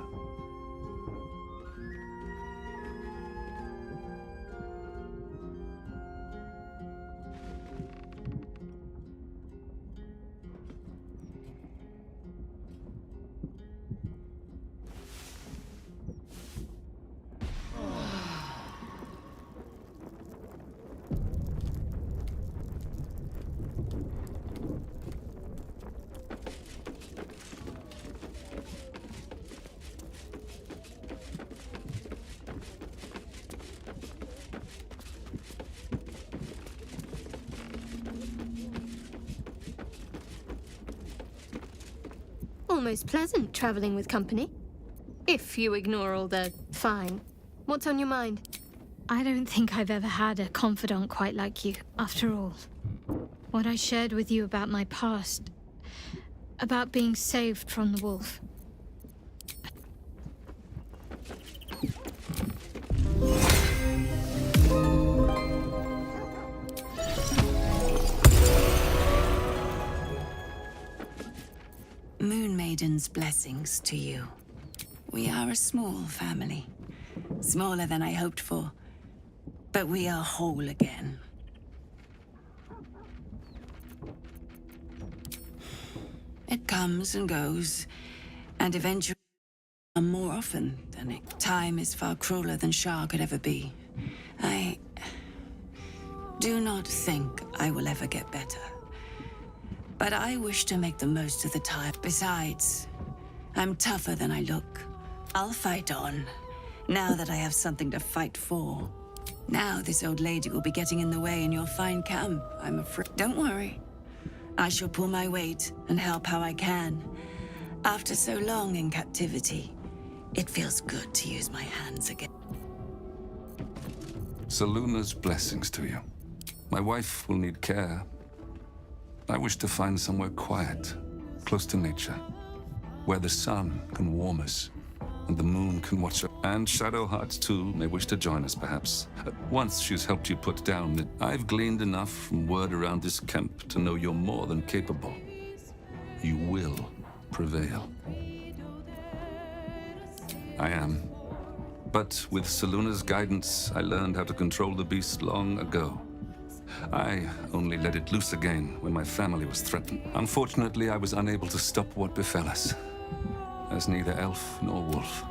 Almost pleasant traveling with company. If you ignore all the fine. What's on your mind? I don't think I've ever had a confidant quite like you, after all. What I shared with you about my past, about being saved from the wolf. Moon Maiden's blessings to you. We are a small family. Smaller than I hoped for. But we are whole again. It comes and goes, and eventually more often than it. Time is far crueler than Shah could ever be. I do not think I will ever get better. But I wish to make the most of the time. Besides, I'm tougher than I look. I'll fight on, now that I have something to fight for. Now this old lady will be getting in the way in your fine camp, I'm afraid. Don't worry. I shall pull my weight and help how I can. After so long in captivity, it feels good to use my hands again. Selûne's blessings to you. My wife will need care. I wish to find somewhere quiet, close to nature, where the sun can warm us, and the moon can watch her. And Shadowheart, too, may wish to join us, perhaps. Once she's helped you put down, I've gleaned enough from word around this camp to know you're more than capable. You will prevail. I am. But with Selûne's guidance, I learned how to control the beast long ago. I only let it loose again when my family was threatened. Unfortunately, I was unable to stop what befell us, as neither elf nor wolf.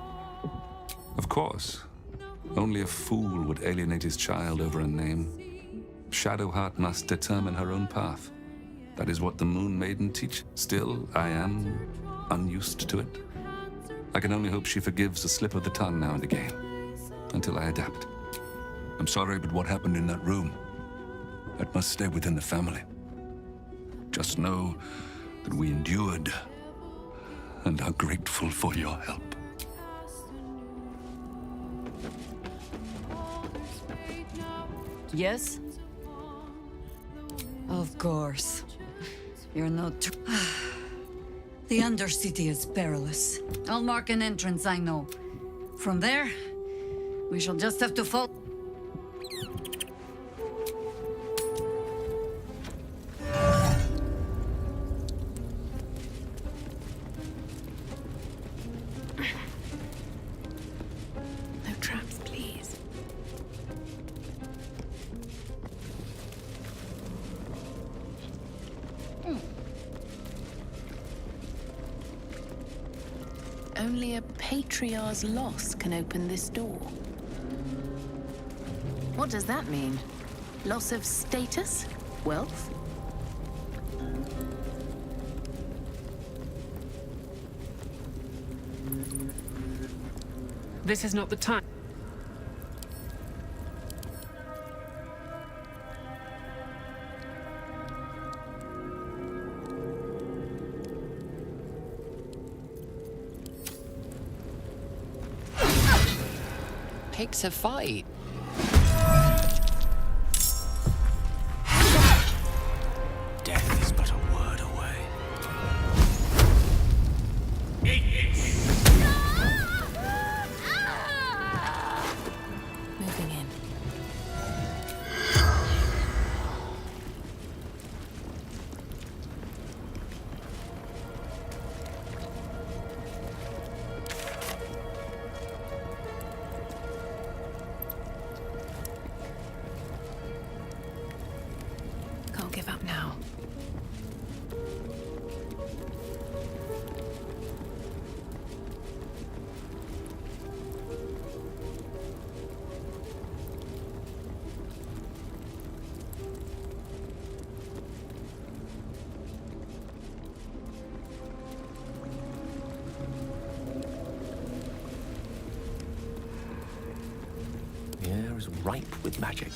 Of course, only a fool would alienate his child over a name. Shadowheart must determine her own path. That is what the Moon Maiden teaches. Still, I am unused to it. I can only hope she forgives a slip of the tongue now and again, until I adapt. I'm sorry, but what happened in that room? That must stay within the family. Just know that we endured and are grateful for your help. Yes? Of course. You're not... The Undercity is perilous. I'll mark an entrance, I know. From there, we shall just have to follow... No traps, please. Only a patriarch's loss can open this door. What does that mean? Loss of status? Wealth? This is not the time. Picks a fight. Death is but a word away. Moving in. Can't give up now. The air is ripe with magic.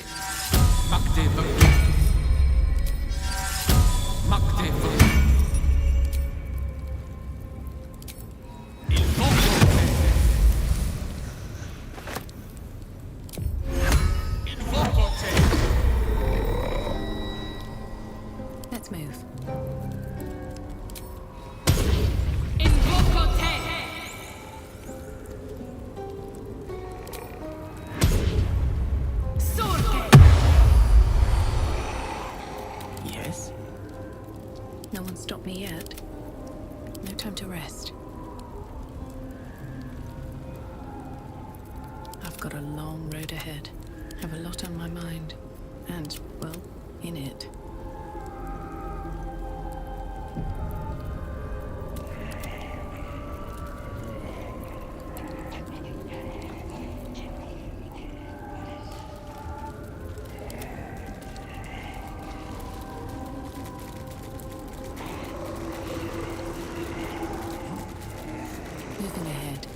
stop me yet. No time to rest. I've got a long road ahead. Have a lot on my mind. And, well, in it. Moving ahead.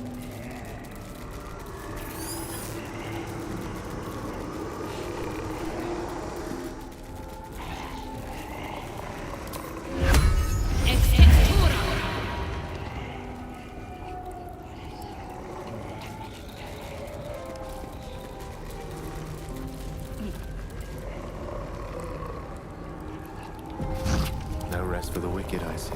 No rest for the wicked, I see.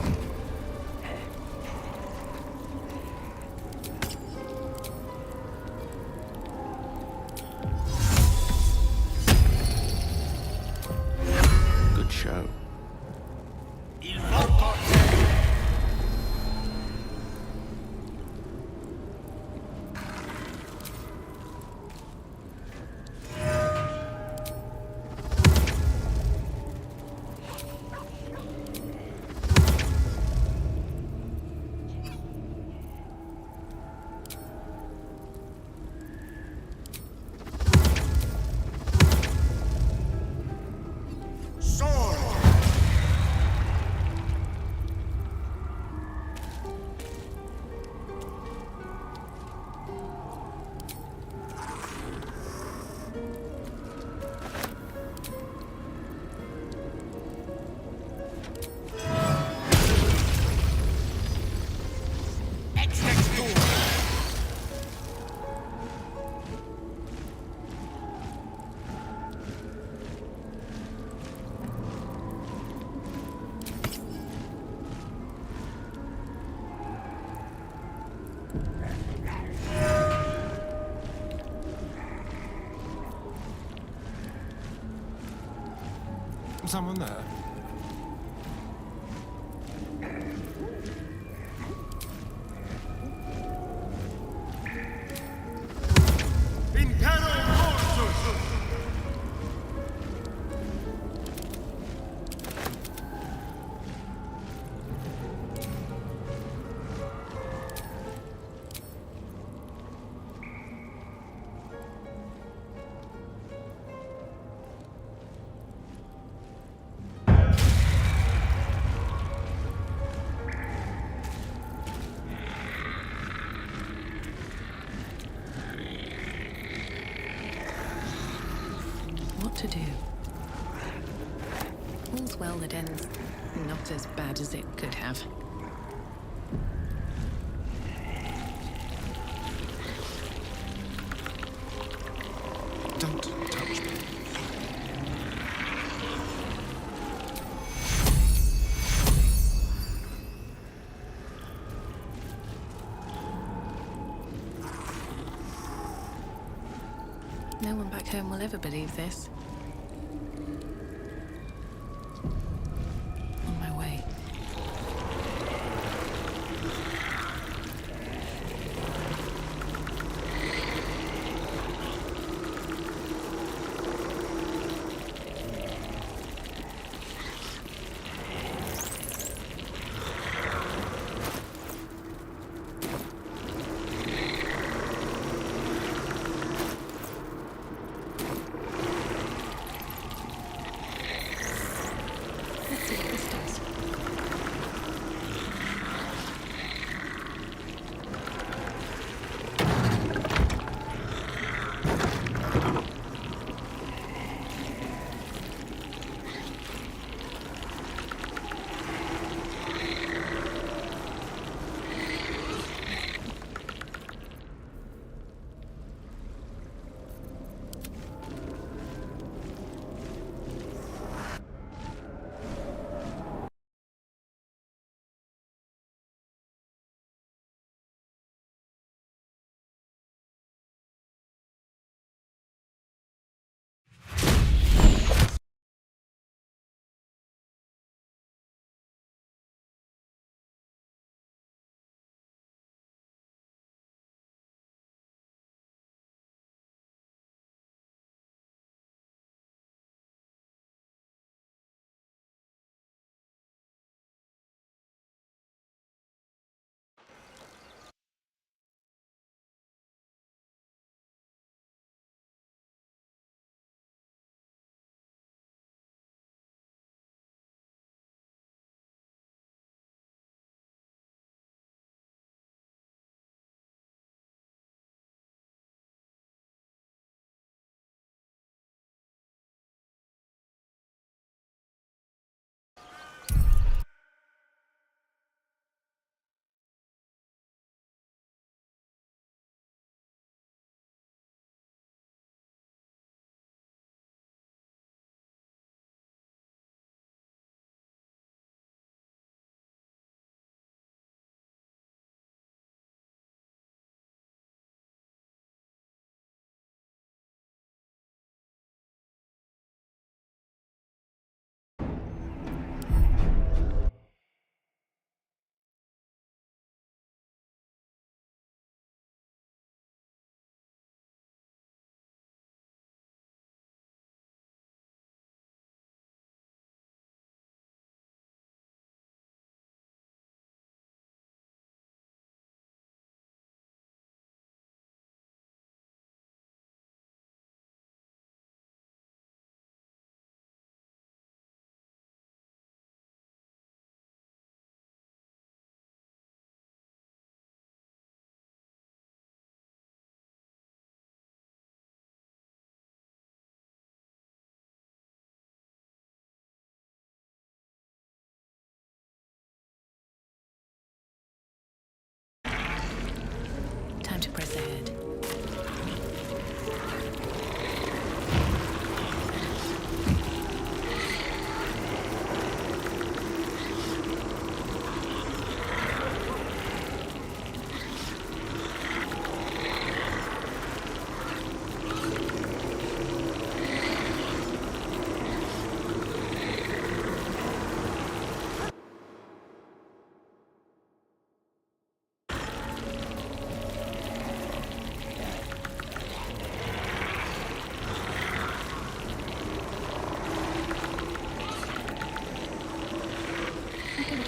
Good show. Someone there? What to do? All's well that ends not as bad as it could have. Don't touch me. No one back home will ever believe this. On my way.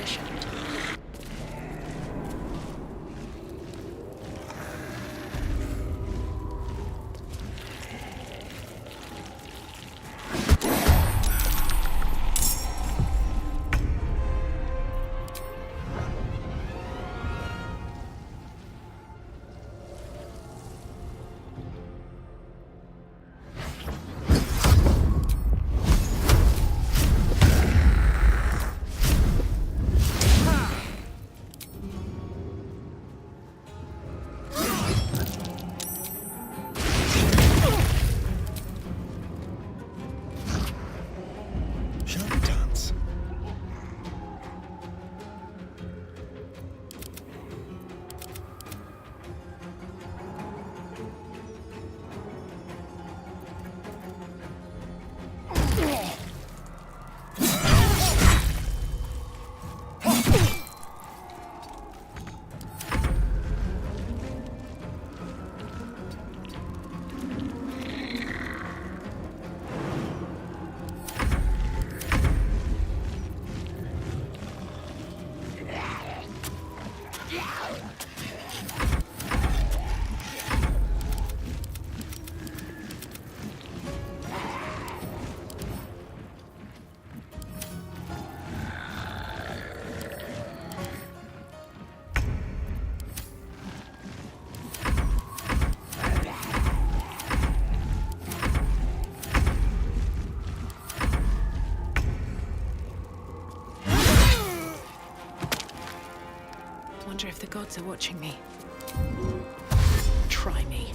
expedition. Shall we dance? Wonder if the gods are watching me. Try me.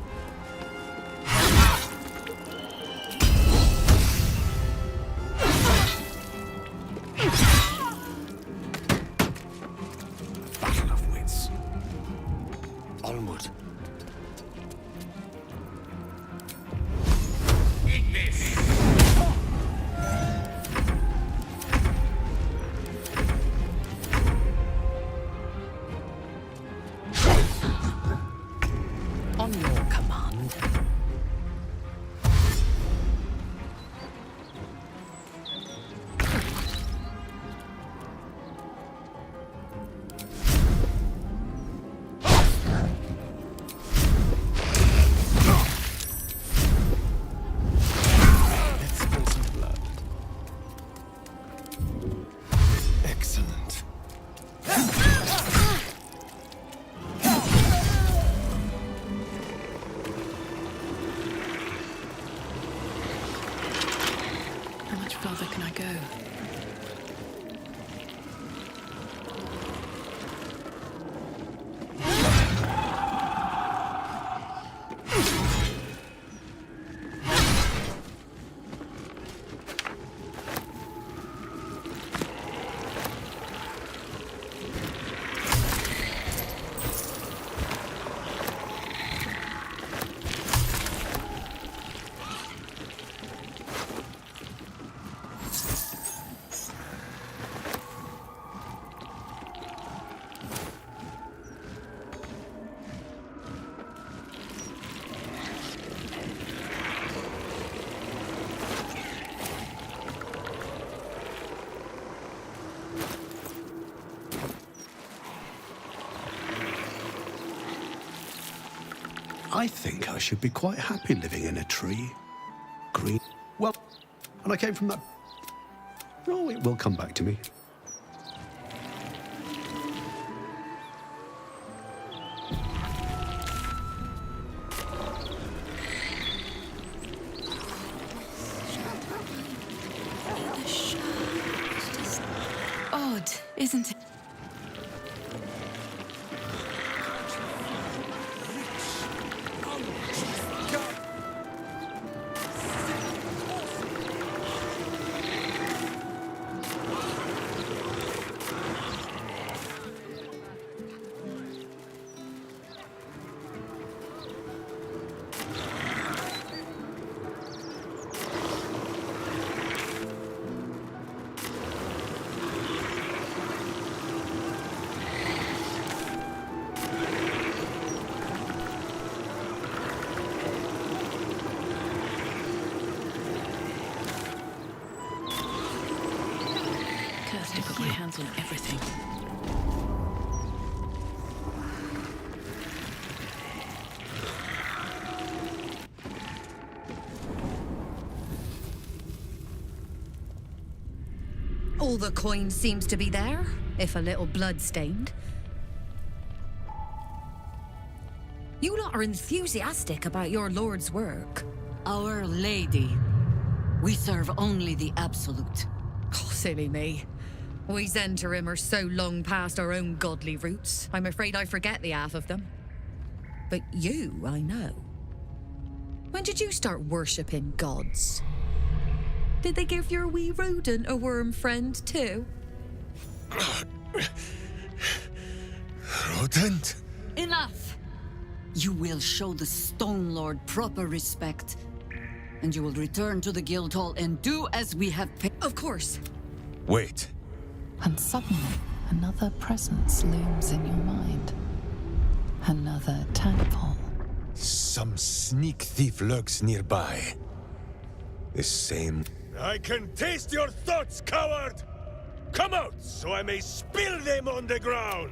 Battle of wits. Onward. Eat this! On your command. Let's spill some blood. Excellent. How much farther can I go? I think I should be quite happy living in a tree. Green. Well, and I came from that. Oh, it will come back to me. Odd, isn't it? All the coin seems to be there, if a little blood-stained. You lot are enthusiastic about your lord's work. Our Lady. We serve only the absolute. Oh, silly me. We Zentarim are so long past our own godly roots, I'm afraid I forget the half of them. But you, I know. When did you start worshipping gods? Did they give your wee rodent a worm friend, too? Rodent? Enough! You will show the Stone Lord proper respect. And you will return to the Guildhall and do as we have paid. Of course. Wait. And suddenly, another presence looms in your mind. Another tadpole. Some sneak thief lurks nearby. The same... I can taste your thoughts, coward! Come out, so I may spill them on the ground!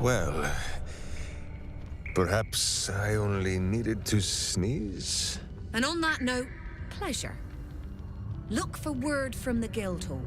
Well... Perhaps I only needed to sneeze? And on that note, pleasure. Look for word from the Guildhall.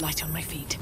Light on my feet.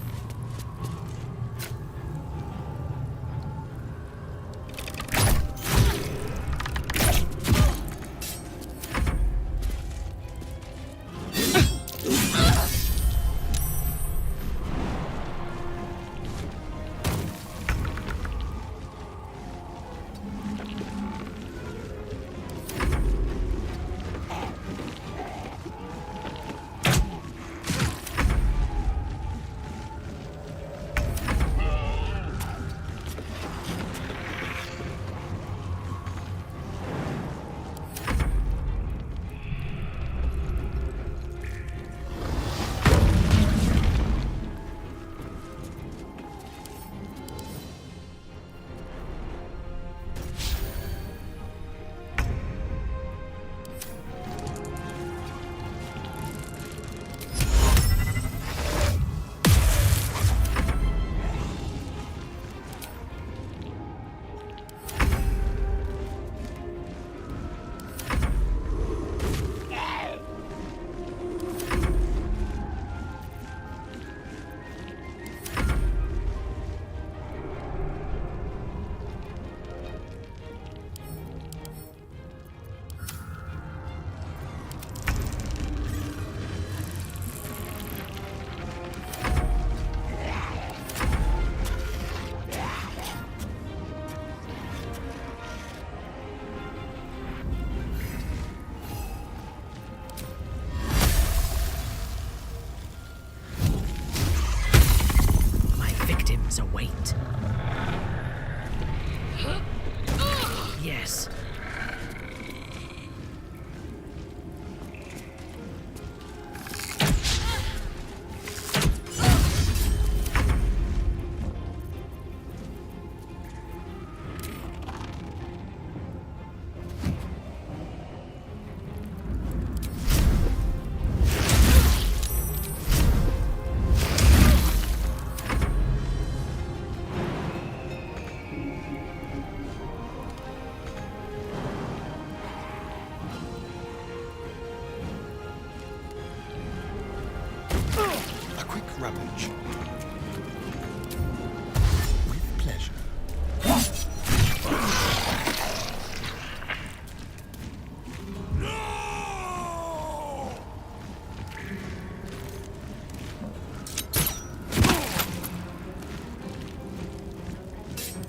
ravage. With pleasure.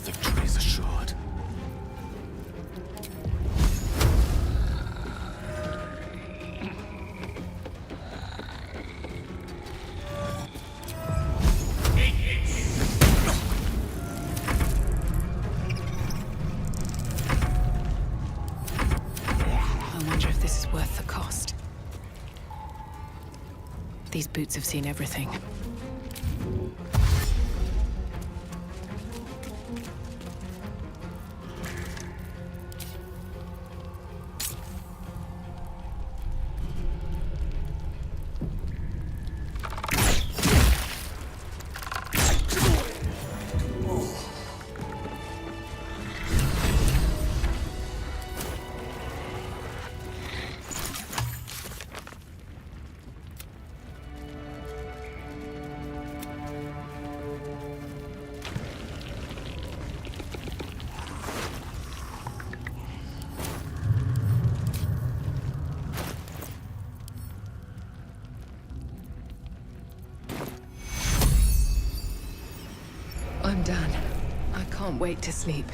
Victory is assured. I wonder if this is worth the cost. These boots have seen everything. I'm done. I can't wait to sleep.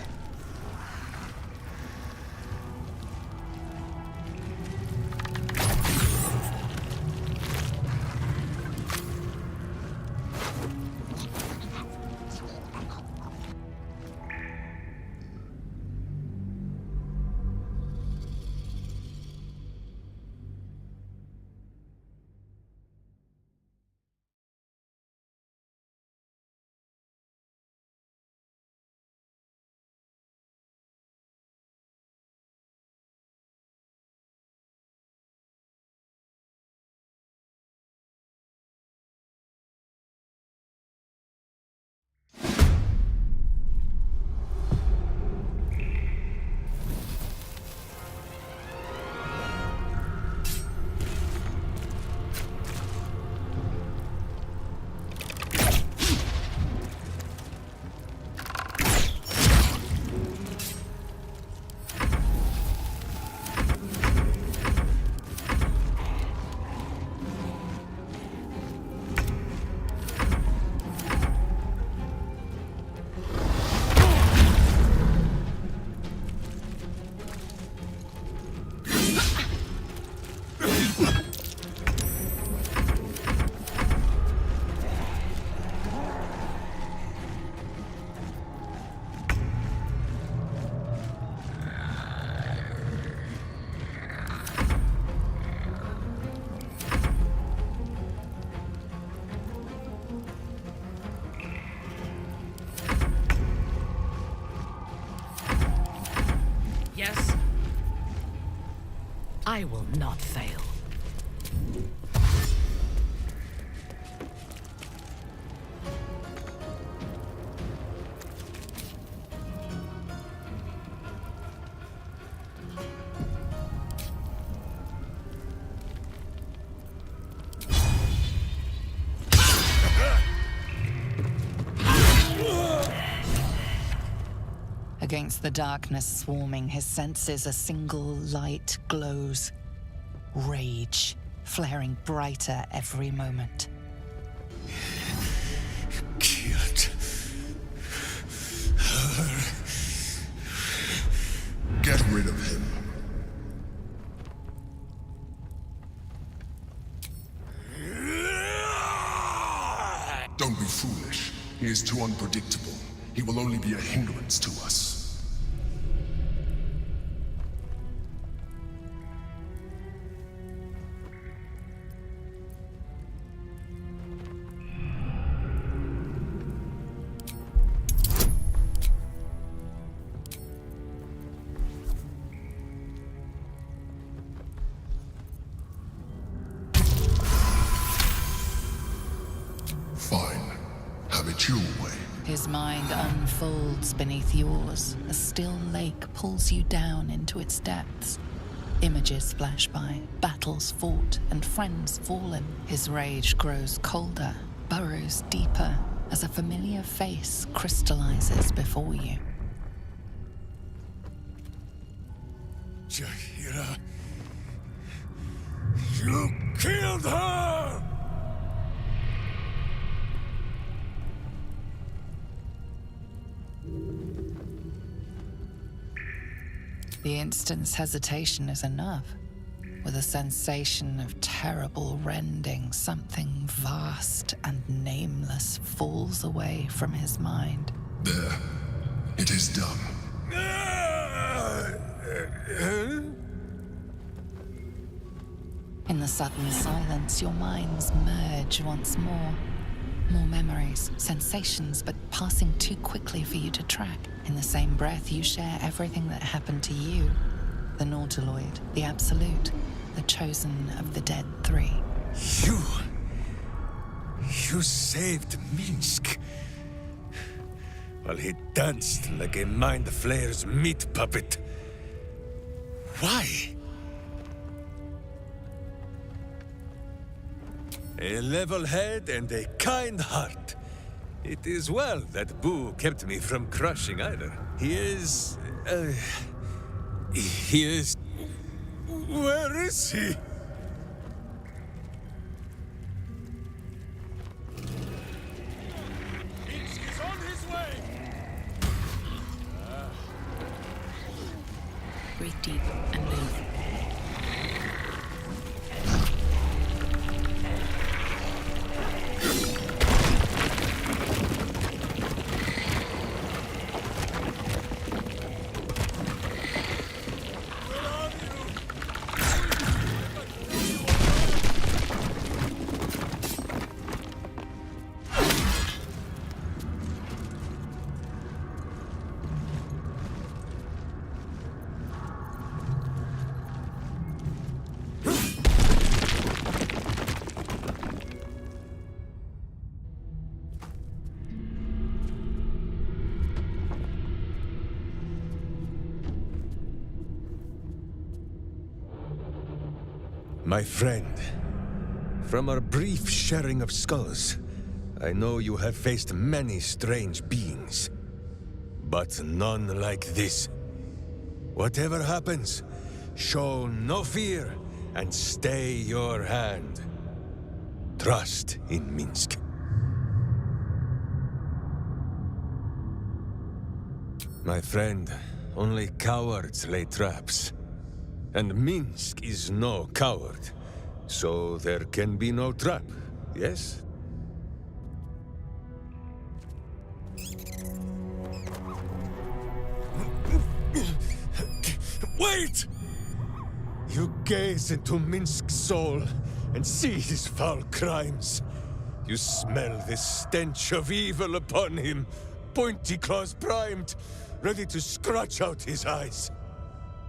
Yes? I will not fail. Against the darkness swarming, his senses a single light glows. Rage, flaring brighter every moment. Killed her. Get rid of him. Don't be foolish. He is too unpredictable. He will only be a hindrance to us. Fine. Have it your way. His mind unfolds beneath yours. A still lake pulls you down into its depths. Images flash by, battles fought, and friends fallen. His rage grows colder, burrows deeper as a familiar face crystallizes before you. Jaheira, you killed her! The instant's hesitation is enough. With a sensation of terrible rending, something vast and nameless falls away from his mind. There. It is done. In the sudden silence, your minds merge once more. More memories, sensations, but passing too quickly for you to track. In the same breath, you share everything that happened to you. The Nautiloid, the Absolute, the chosen of the dead three. You saved Minsk. While he danced like a Mind Flayer's meat puppet. Why? A level head and a kind heart. It is well that Boo kept me from crushing either. He is... Where is he? He's on his way! Breathe deep and move. My friend, from our brief sharing of skulls, I know you have faced many strange beings, but none like this. Whatever happens, show no fear and stay your hand. Trust in Minsk. My friend, only cowards lay traps. And Minsk is no coward, so there can be no trap, yes? Wait! You gaze into Minsk's soul and see his foul crimes. You smell the stench of evil upon him, pointy claws primed, ready to scratch out his eyes.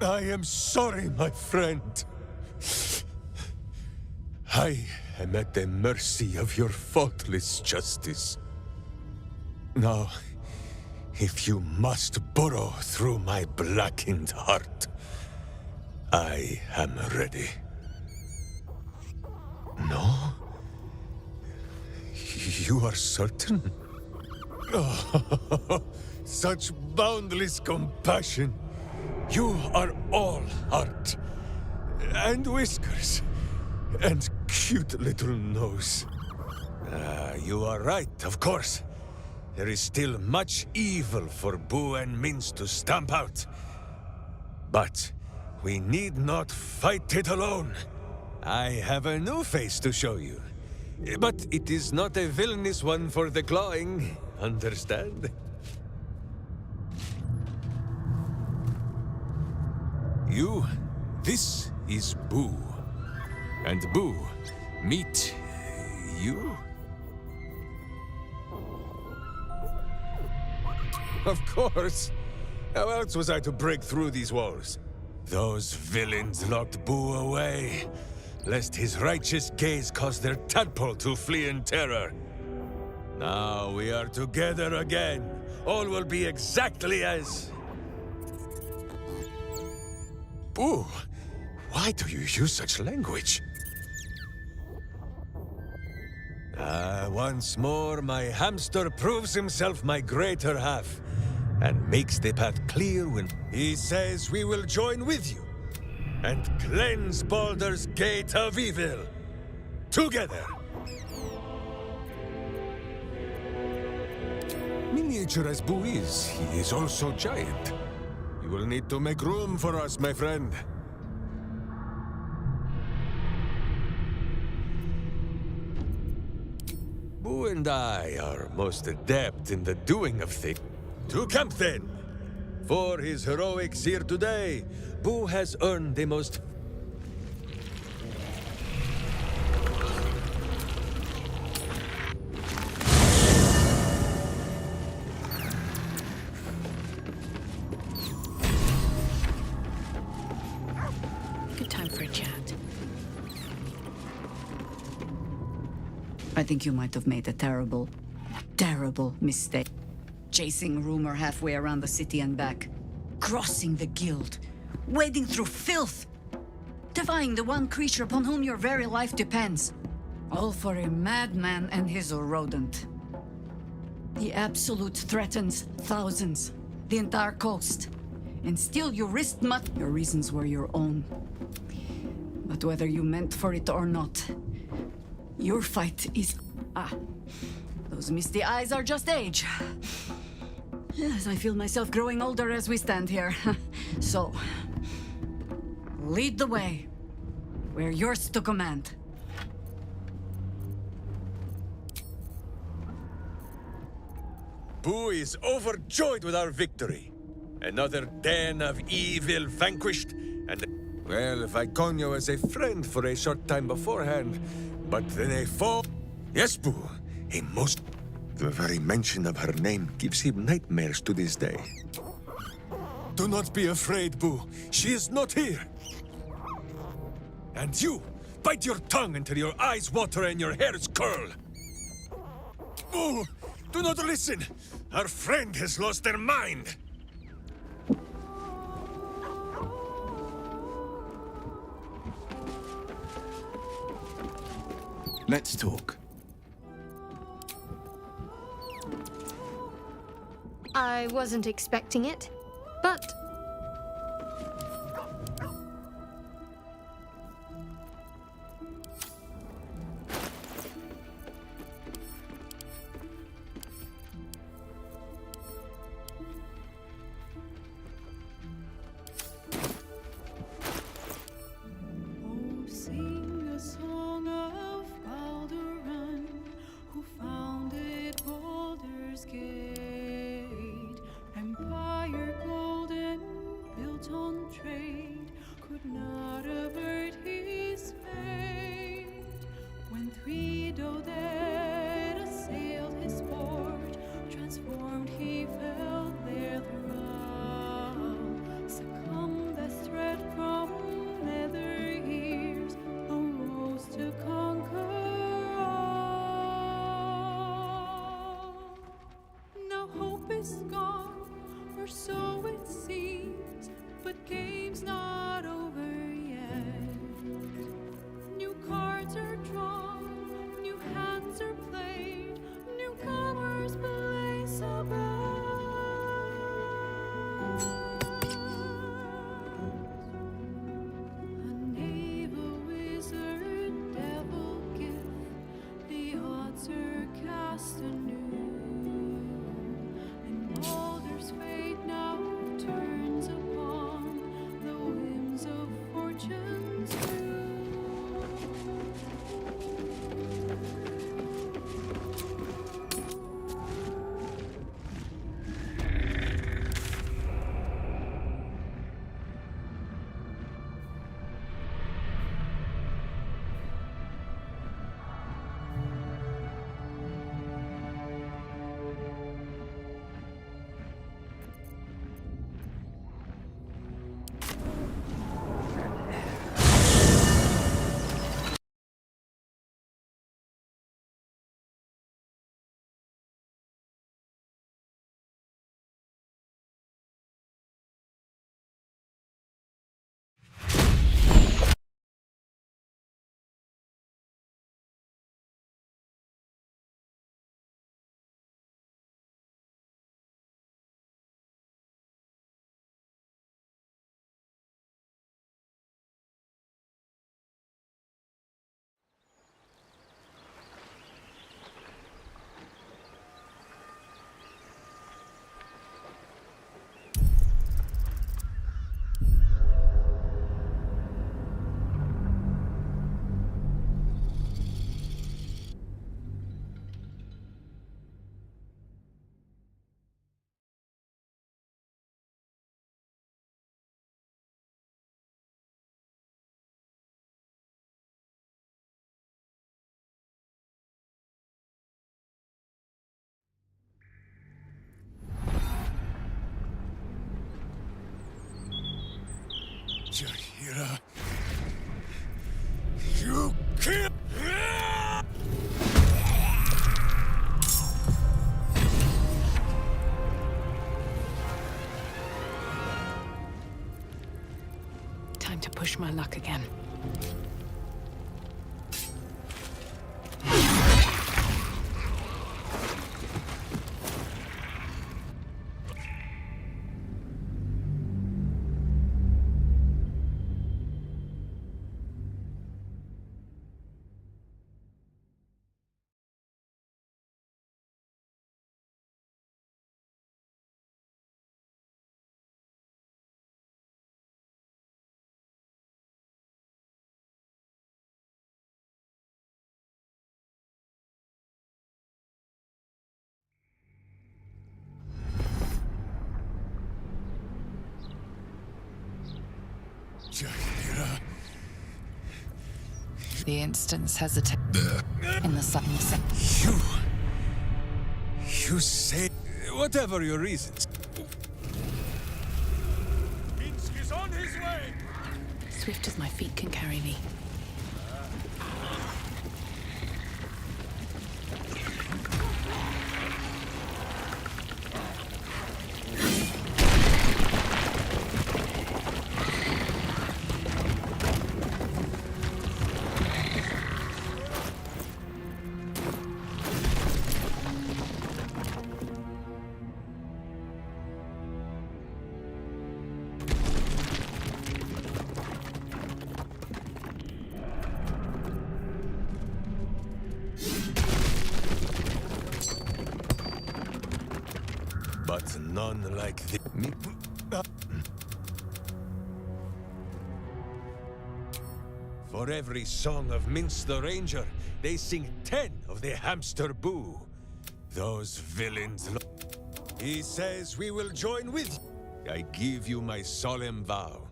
I am sorry, my friend. I am at the mercy of your faultless justice. Now, if you must burrow through my blackened heart, I am ready. No? You are certain? Oh, such boundless compassion. You are all heart, and whiskers, and cute little nose. You are right, of course. There is still much evil for Boo and Minsk to stamp out. But we need not fight it alone. I have a new face to show you. But it is not a villainous one for the clawing, understand? This is Boo. And Boo, meet you? Of course. How else was I to break through these walls? Those villains locked Boo away, lest his righteous gaze cause their tadpole to flee in terror. Now we are together again. All will be exactly as... Boo, why do you use such language? Once more, my hamster proves himself my greater half, and makes the path clear when he says we will join with you, and cleanse Baldur's gate of evil. Together! Miniature as Boo is, he is also giant. You will need to make room for us, my friend. Boo and I are most adept in the doing of things. To camp then! For his heroics here today, Boo has earned the most... Good time for a chat. I think you might have made a terrible, terrible mistake. Chasing rumor halfway around the city and back. Crossing the guild. Wading through filth. Defying the one creature upon whom your very life depends. All for a madman and his rodent. The Absolute threatens thousands. The entire coast. And still you risked much. Your reasons were your own. But whether you meant for it or not, your fight is... those misty eyes are just age. Yes, I feel myself growing older as we stand here. So, lead the way. We're yours to command. Boo is overjoyed with our victory. Another den of evil vanquished, and... Well, Viconio was a friend for a short time beforehand, but then a foe... Yes, Boo, a most... The very mention of her name gives him nightmares to this day. Do not be afraid, Boo. She is not here. And you, bite your tongue until your eyes water and your hairs curl. Boo, do not listen. Our friend has lost her mind. Let's talk. I wasn't expecting it, but... Sing a song of Baldur, who founded Baldur's Gate. Empire golden, built on trade, could not avert his fate. When three dead assailed his port, transformed he fell there throughout. Succumbed as threat from nether ears, arose to conquer all. Now hope is gone, or so it seems, but game's not over yet. New cards are drawn, new hands are played, newcomers blaze a knave, a wizard, devil gift, the odds are cast anew. Baldur's fate now turns upon the whims of fortune's wheel. Jaheira. You kill. Time to push my luck again. Jaheira. The instance hesitated in the sudden You say whatever your reasons. Minsk is on his way. Swift as my feet can carry me. But none like this. For every song of Mince the Ranger, they sing 10 of the hamster boo. Those villains. He says we will join with you. I give you my solemn vow.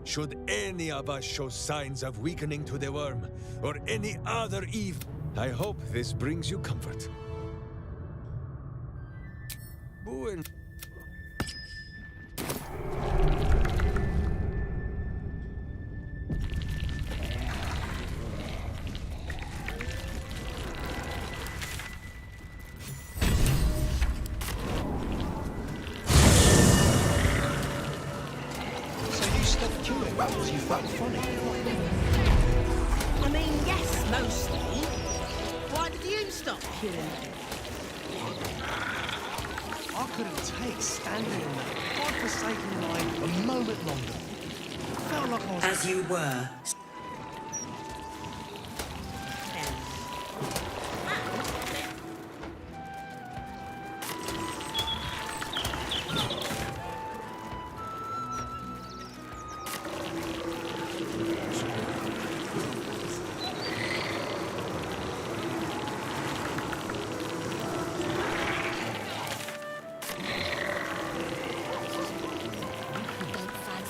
Should any of us show signs of weakening to the worm, or any other evil, I hope this brings you comfort. Boo and... Because you felt funny. I mean, yes, mostly. Why did you stop killing me? I couldn't take standing in that godforsaken line a moment longer. I felt like I was... As you were.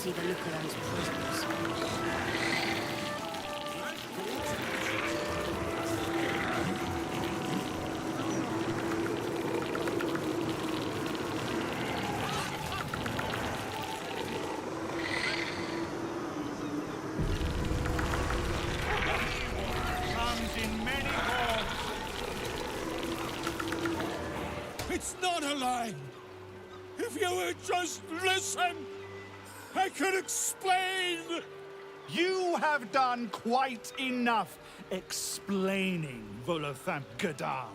See the look of those prisoners. Comes in many forms. It's not a lie. If you would just listen, I could explain! You have done quite enough explaining, Volothamp Gadam.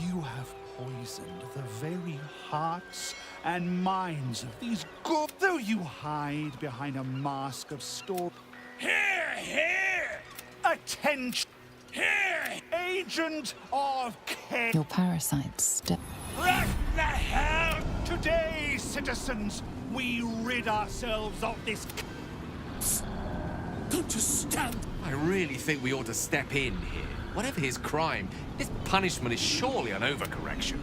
You have poisoned the very hearts and minds of these good... Though you hide behind a mask of store... Here! Here! Attention! Here! Agent of K... Your parasites still... Right the hell! Today, citizens, we rid ourselves of this... Don't just stand! I really think we ought to step in here. Whatever his crime, his punishment is surely an overcorrection.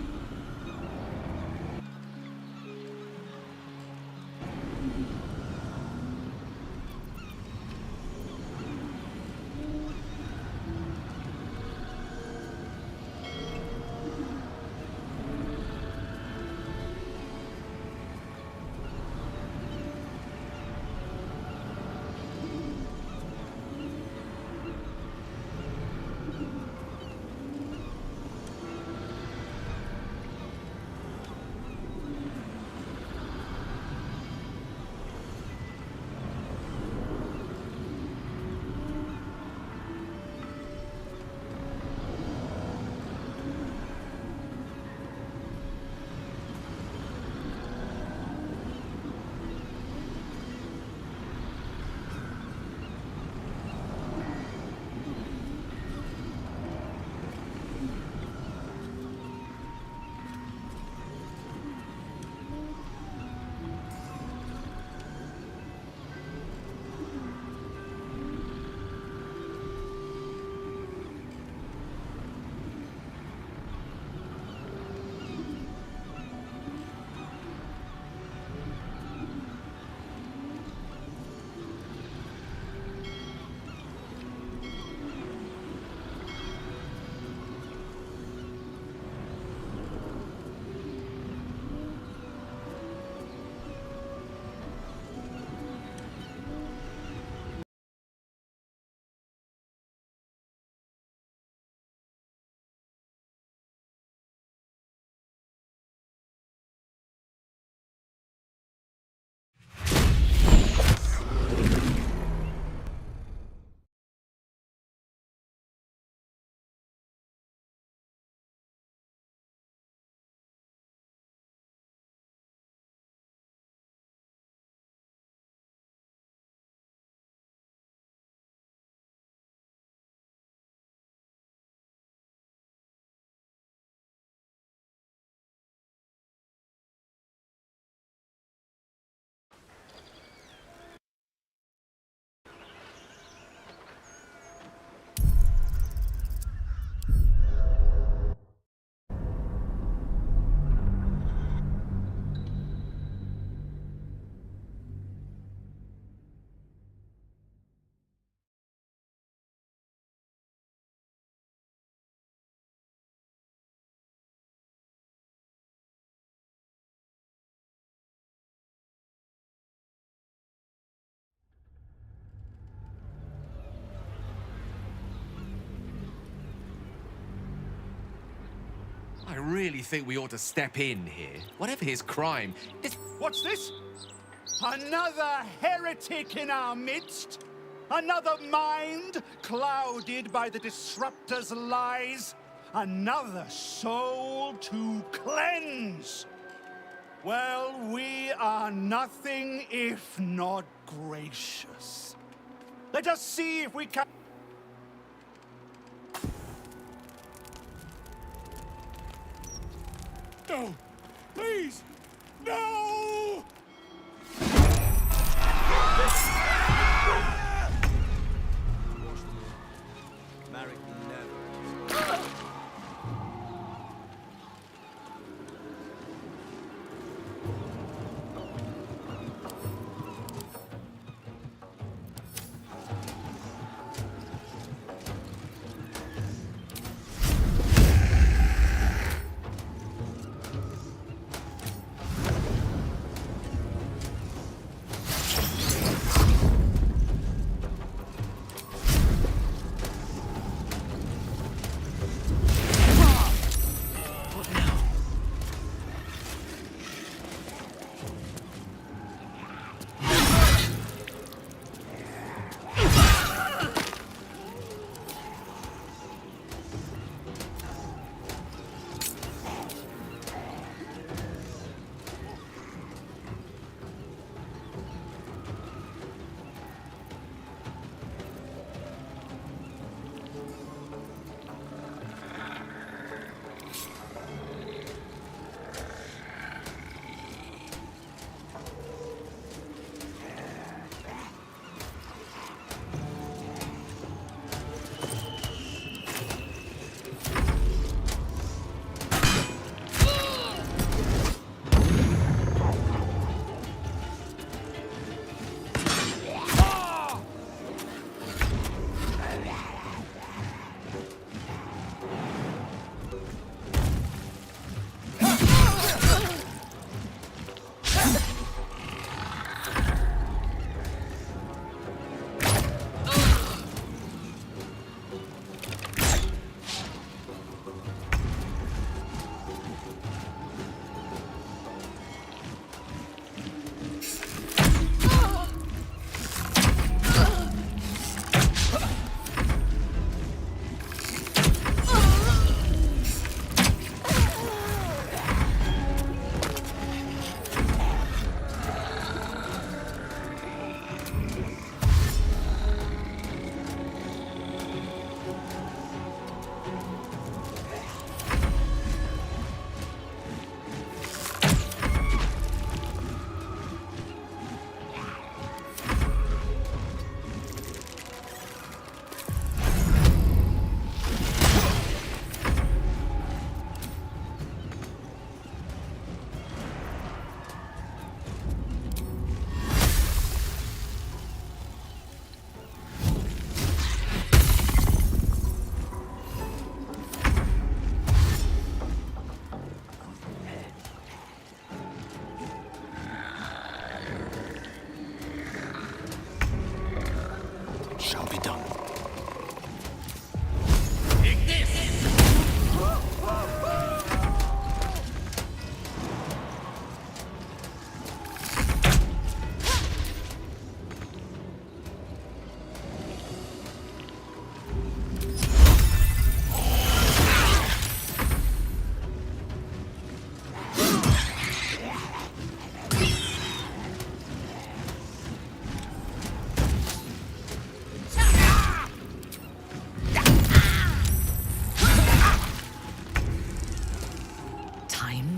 I really think we ought to step in here. Whatever his crime, What's this? Another heretic in our midst? Another mind clouded by the Disruptor's lies? Another soul to cleanse? Well, we are nothing if not gracious. Let us see if we can... No! Please! No! Marek never.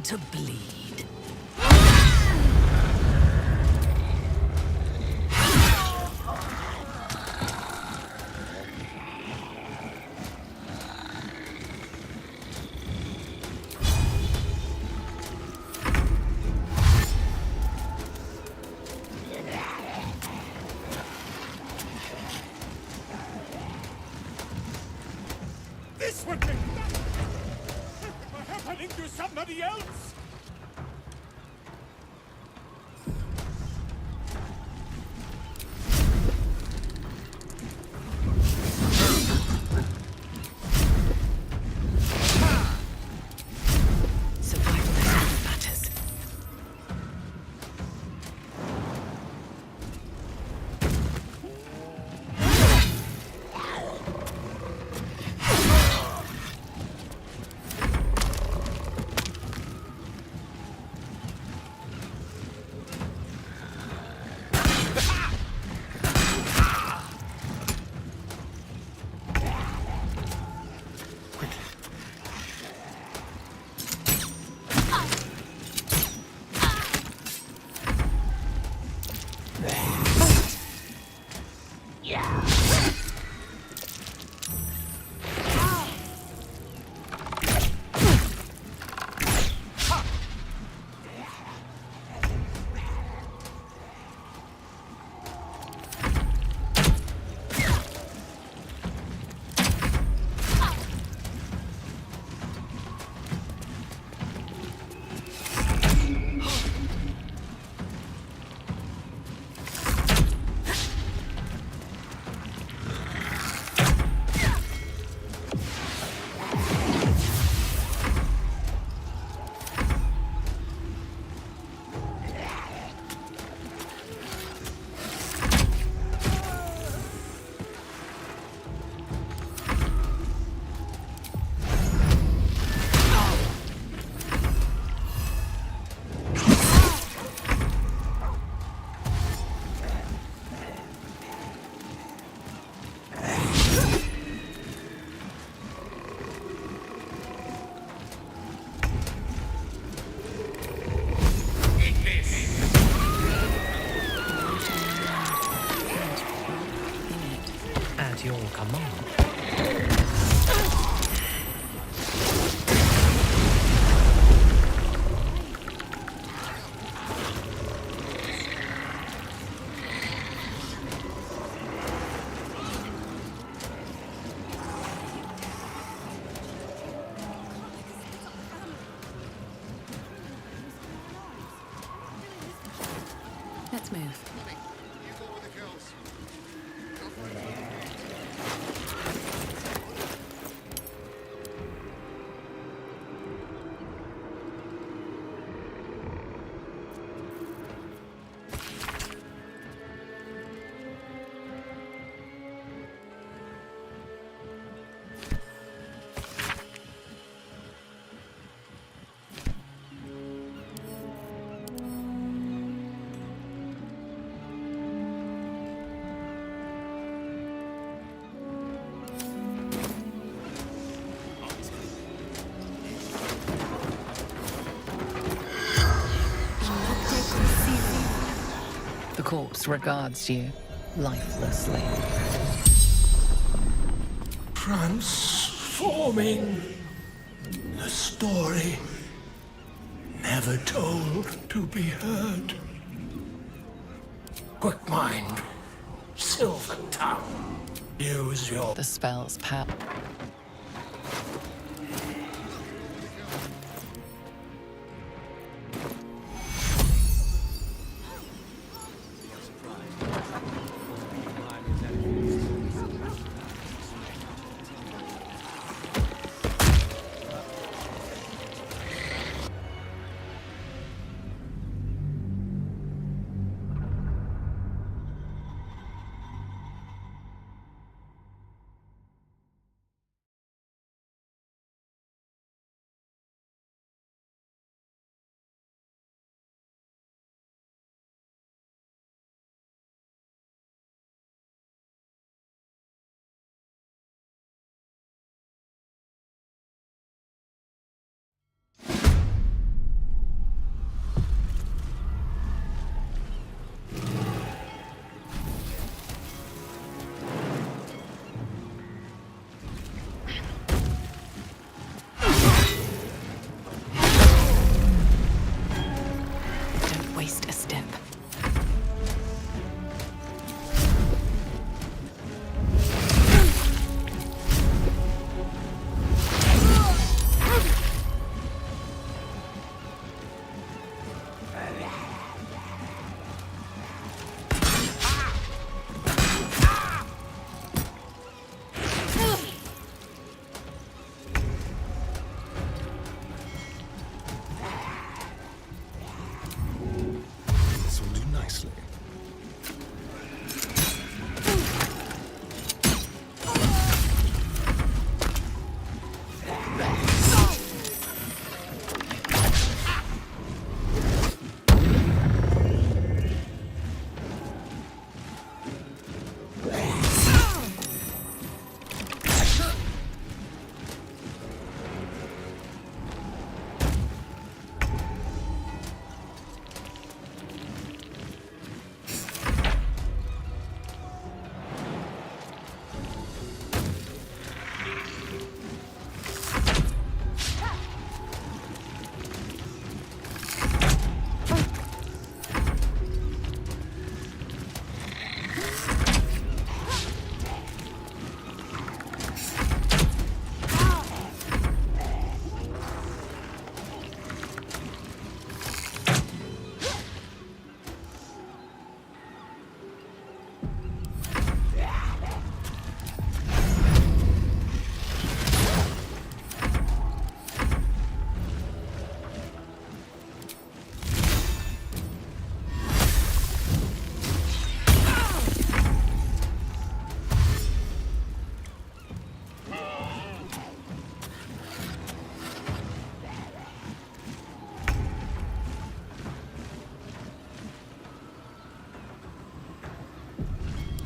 To bleed. This would be happening to somebody else! At your command. Let's move. The corpse regards you lifelessly. Transforming the story never told to be heard. Quick mind, silver tongue, use your... The spell's power.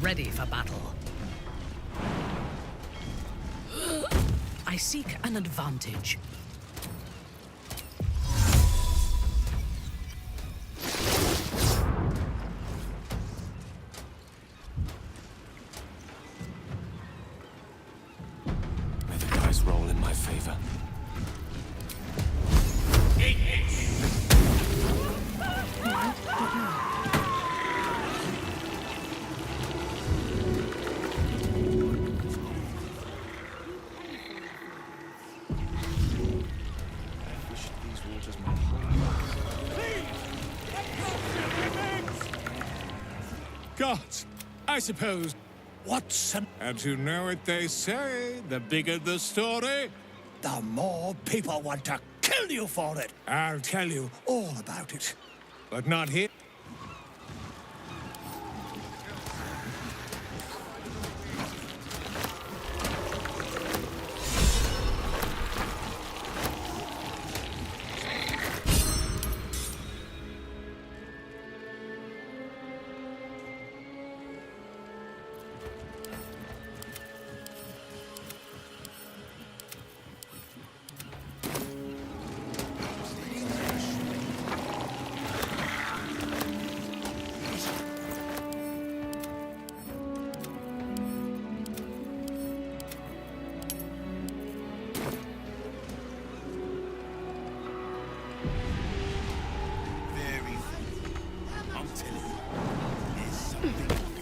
ready for battle. I seek an advantage. May the dice roll in my favor. Gods, I suppose. What's an... And you know what they say, the bigger the story, the more people want to kill you for it. I'll tell you all about it, but not here.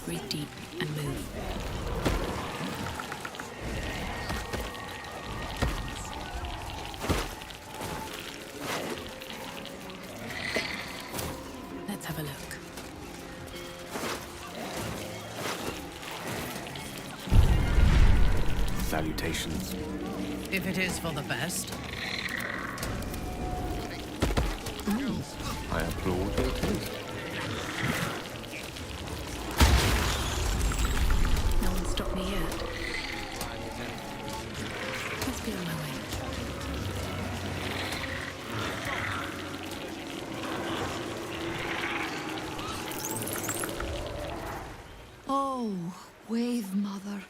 Breathe deep and move. Let's have a look. Salutations. If it is for the best. I applaud your taste. No one stopped me yet. Must be on my way. Oh, Wave Mother.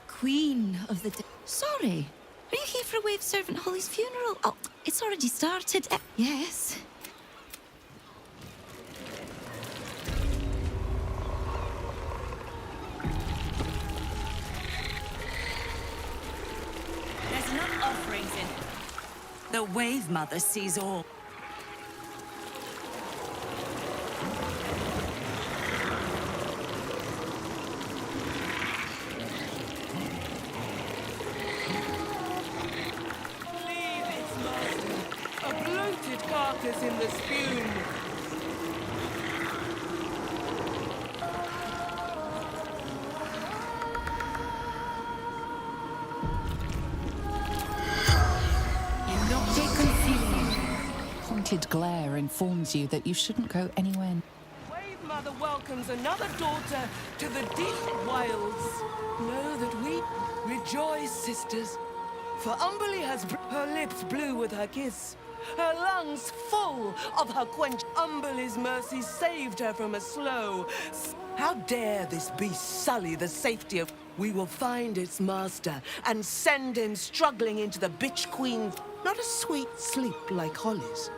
Queen of the... Sorry. Are you here for Wave Servant Holly's funeral? Oh, it's already started. Yes. There's enough offerings in. The Wave Mother sees all. Leave its master, a bloated carcass in the spume. Pointed glare informs you that you shouldn't go anywhere. Wave Mother welcomes another daughter to the deep wilds. Know that we rejoice, sisters. For Umberly has her lips blue with her kiss, her lungs full of her quench. Umberly's mercy saved her from a slow. How dare this beast sully the safety of... We will find its master and send him struggling into the bitch queen. Not a sweet sleep like Holly's,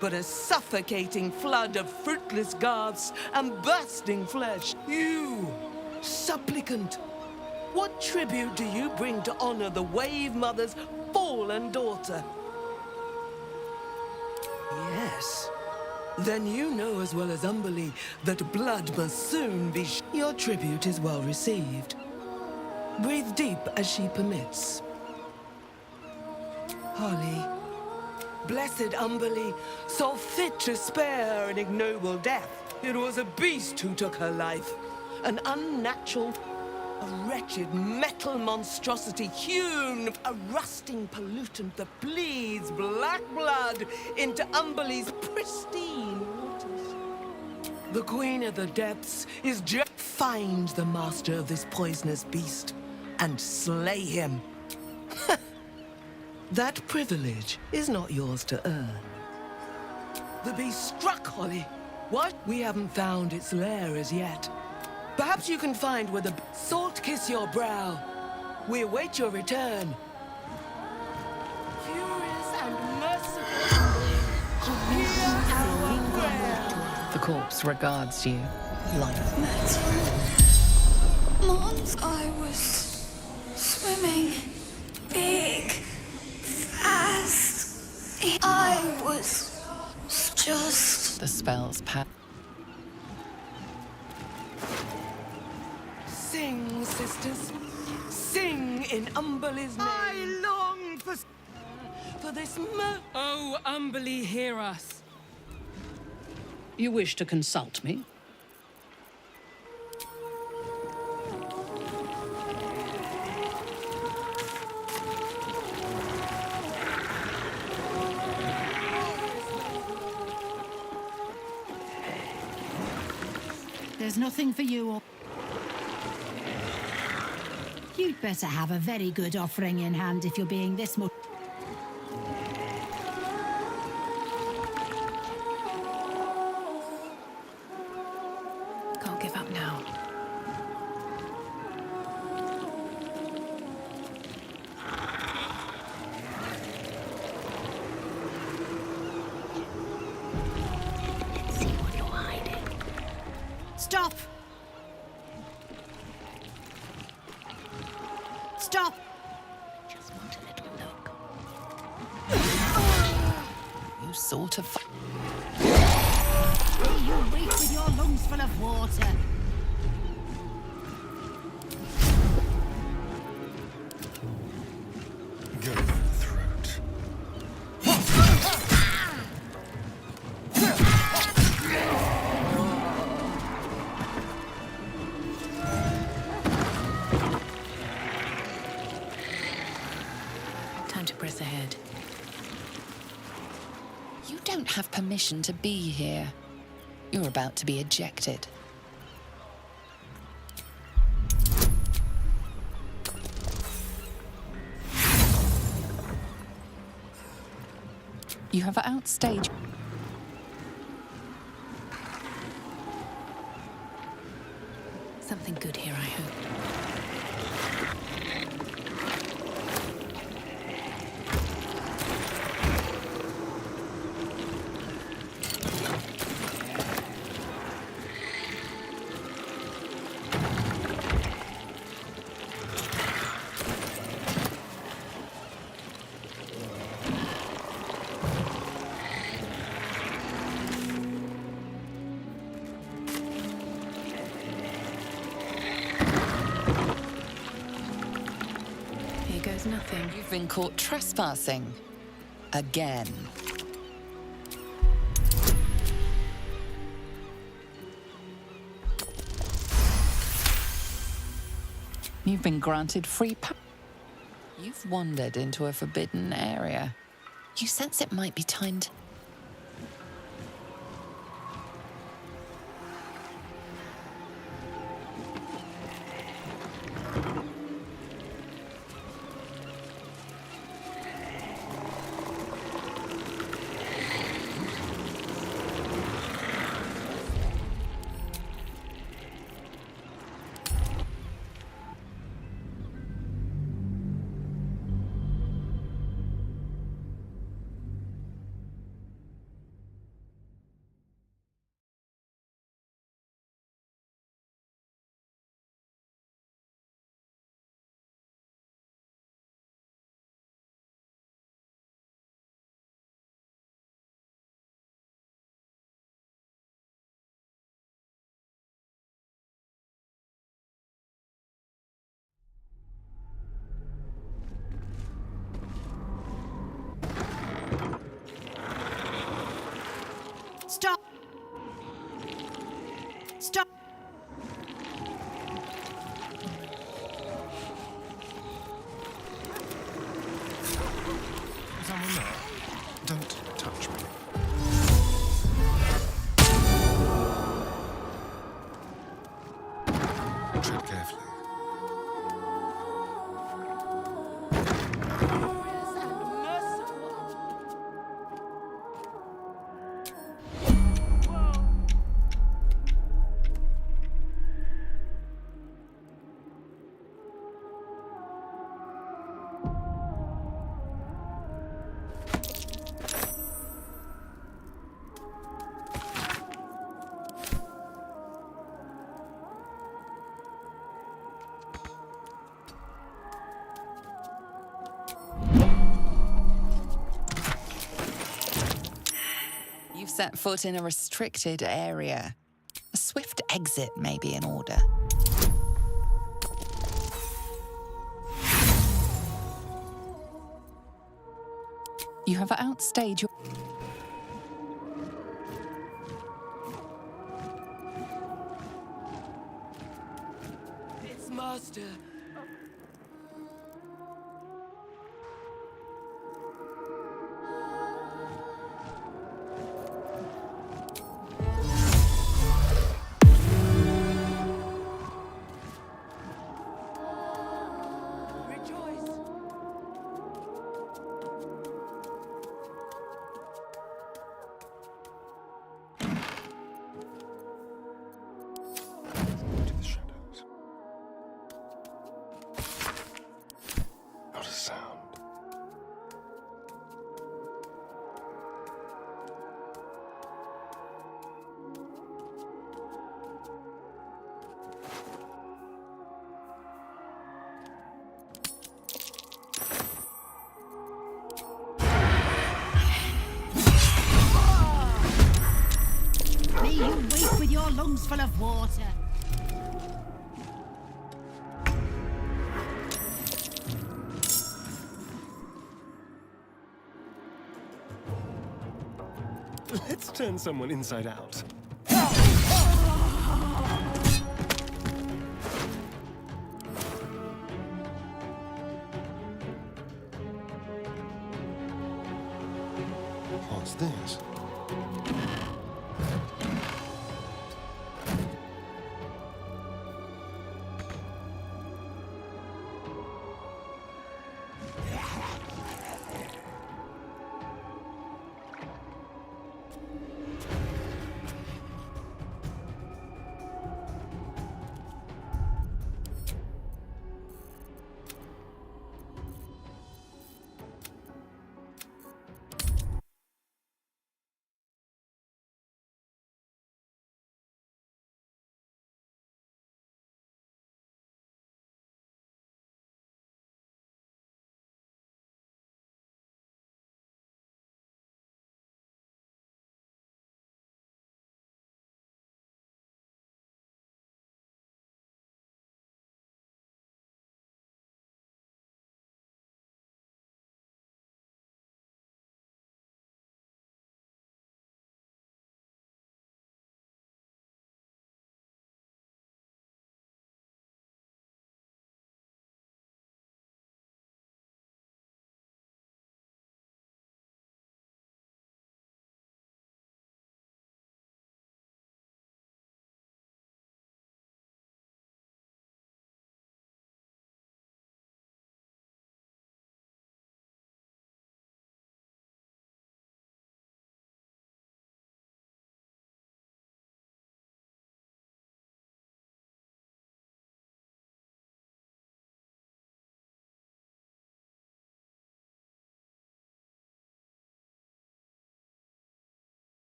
but a suffocating flood of fruitless garths and bursting flesh. You, supplicant, what tribute do you bring to honor the Wave Mother's fallen daughter? Yes. Then you know as well as Umberly that blood must soon be Your tribute is well received. Breathe deep as she permits. Holly, blessed Umberly, saw fit to spare her an ignoble death. It was a beast who took her life, an unnatural, a wretched metal monstrosity hewn, a rusting pollutant that bleeds black blood into Umberly's pristine waters. The Queen of the Depths is just find the master of this poisonous beast and slay him. That privilege is not yours to earn. The beast struck Holly. What? We haven't found its lair as yet. Perhaps you can find where the salt kiss your brow. We await your return. Furious and merciful Umberly, hear our prayer. The corpse regards you, light. Mons, I was swimming big, fast. I was just... The spell's pass. Sing, sisters. Sing in Umberly's name. I long for this Oh, Umberly, hear us. You wish to consult me? There's nothing for you. You'd better have a very good offering in hand if you're being this much. Can't give up now. Let's see what you're hiding. Stop! Stop! Just want a little look. You sort of... You reek with your lungs full of water. Go for the throat. Time to press ahead. You don't have permission to be here. You're about to be ejected. You have outstaged. Something good here, I hope. Nothing. You've been caught trespassing. Again. You've been granted free pa- You've wandered into a forbidden area. You sense it might be time to... Stop! Stop! Someone there? Don't touch me. Tread carefully. set foot in a restricted area. A swift exit may be in order. You have outstayed your... Its master. Not a sound. May you wake with your lungs full of water. Let's turn someone inside out. What's this?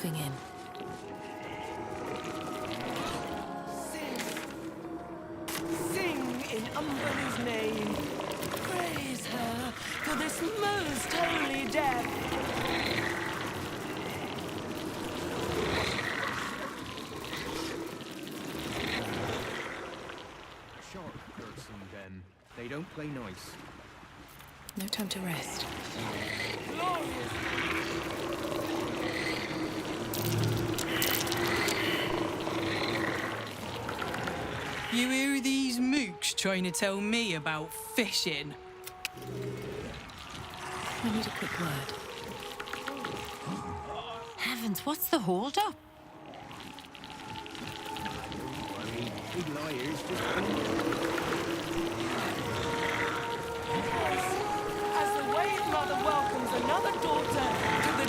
moving in. Sing in Umberlee's name. Praise her for this most holy death. Sharp person, then. They don't play nice. No time to rest. You hear these mooks trying to tell me about fishing? I need a quick word. Heavens, what's the hold-up? Big liars As the Wave Mother welcomes another daughter to the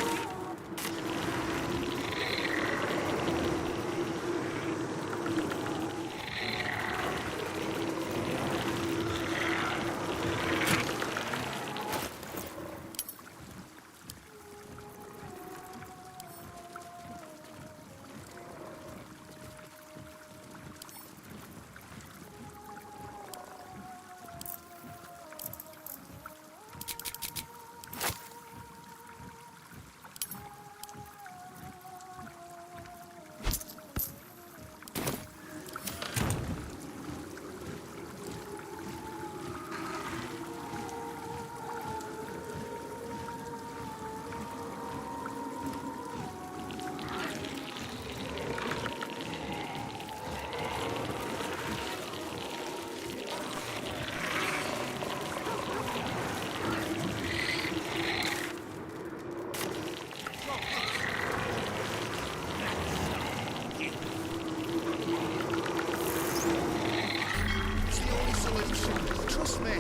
Trust me,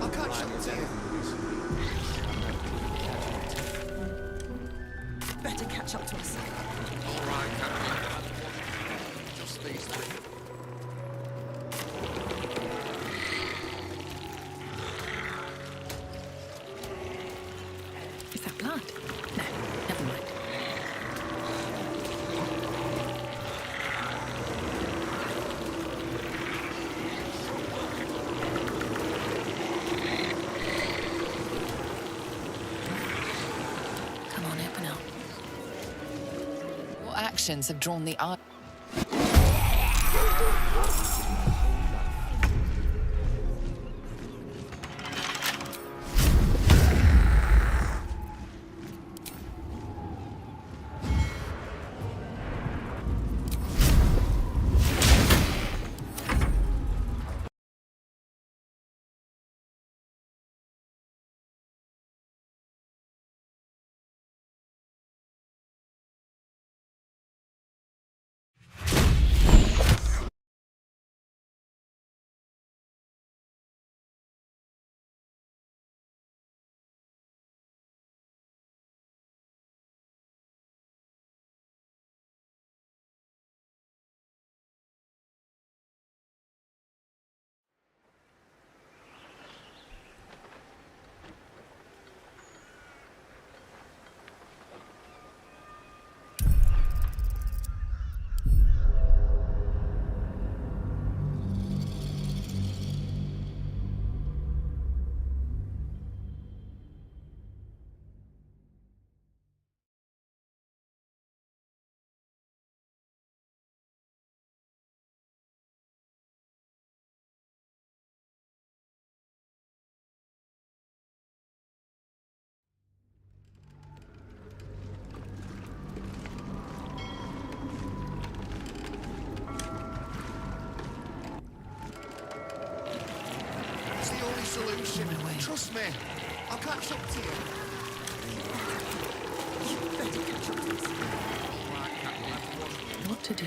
I'll catch up to you. Better catch up to us. All right, Captain. Just these three. Is that blood? No, never mind. Come on, open up. Your actions have drawn the eye. It's the only solution. Trust me, I'll catch up to you. Better catch up to us. All right, Captain. What to do?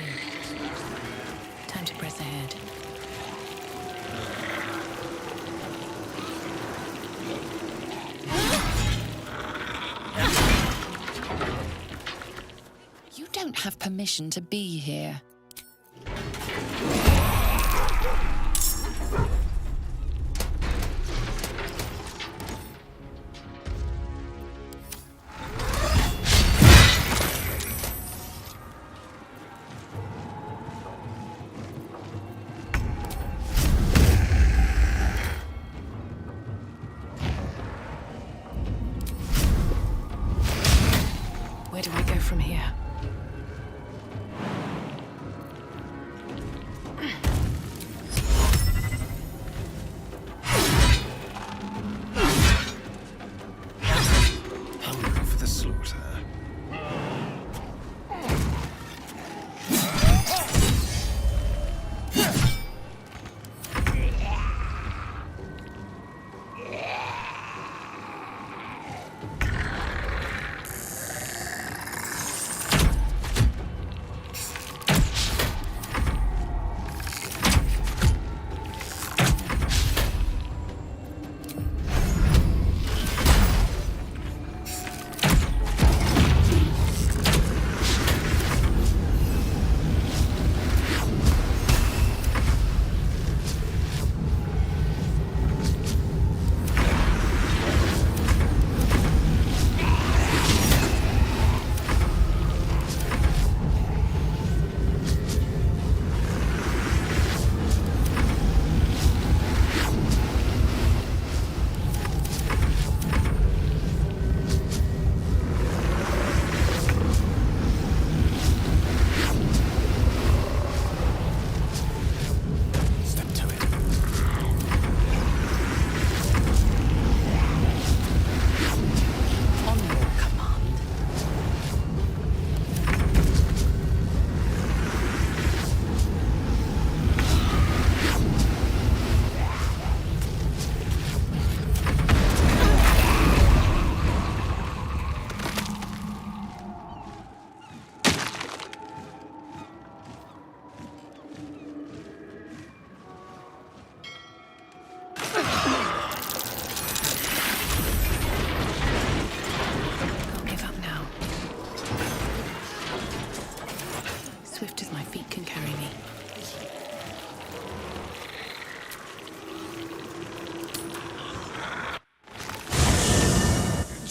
Time to press ahead. You don't have permission to be here. from here. Hungry for the slaughter.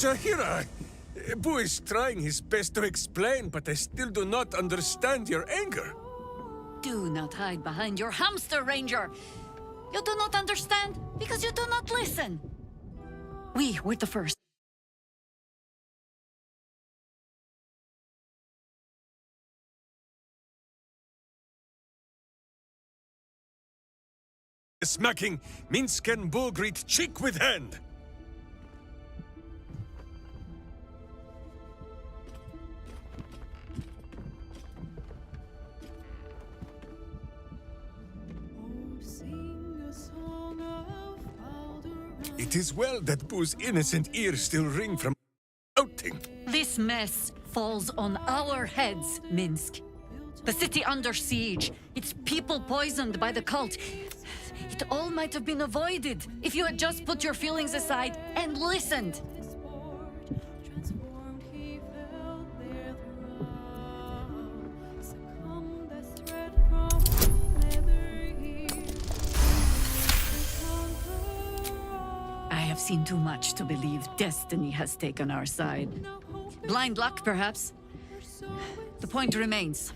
Jaheira! Boo is trying his best to explain, but I still do not understand your anger. Do not hide behind your hamster, Ranger! You do not understand because you do not listen! We were the first. Smacking Minsk and Boo greet cheek with hand. It is well that Boo's innocent ears still ring from shouting. This mess falls on our heads, Minsk. The city under siege, its people poisoned by the cult. It all might have been avoided if you had just put your feelings aside and listened. I have seen too much to believe destiny has taken our side. Blind luck, perhaps. The point remains.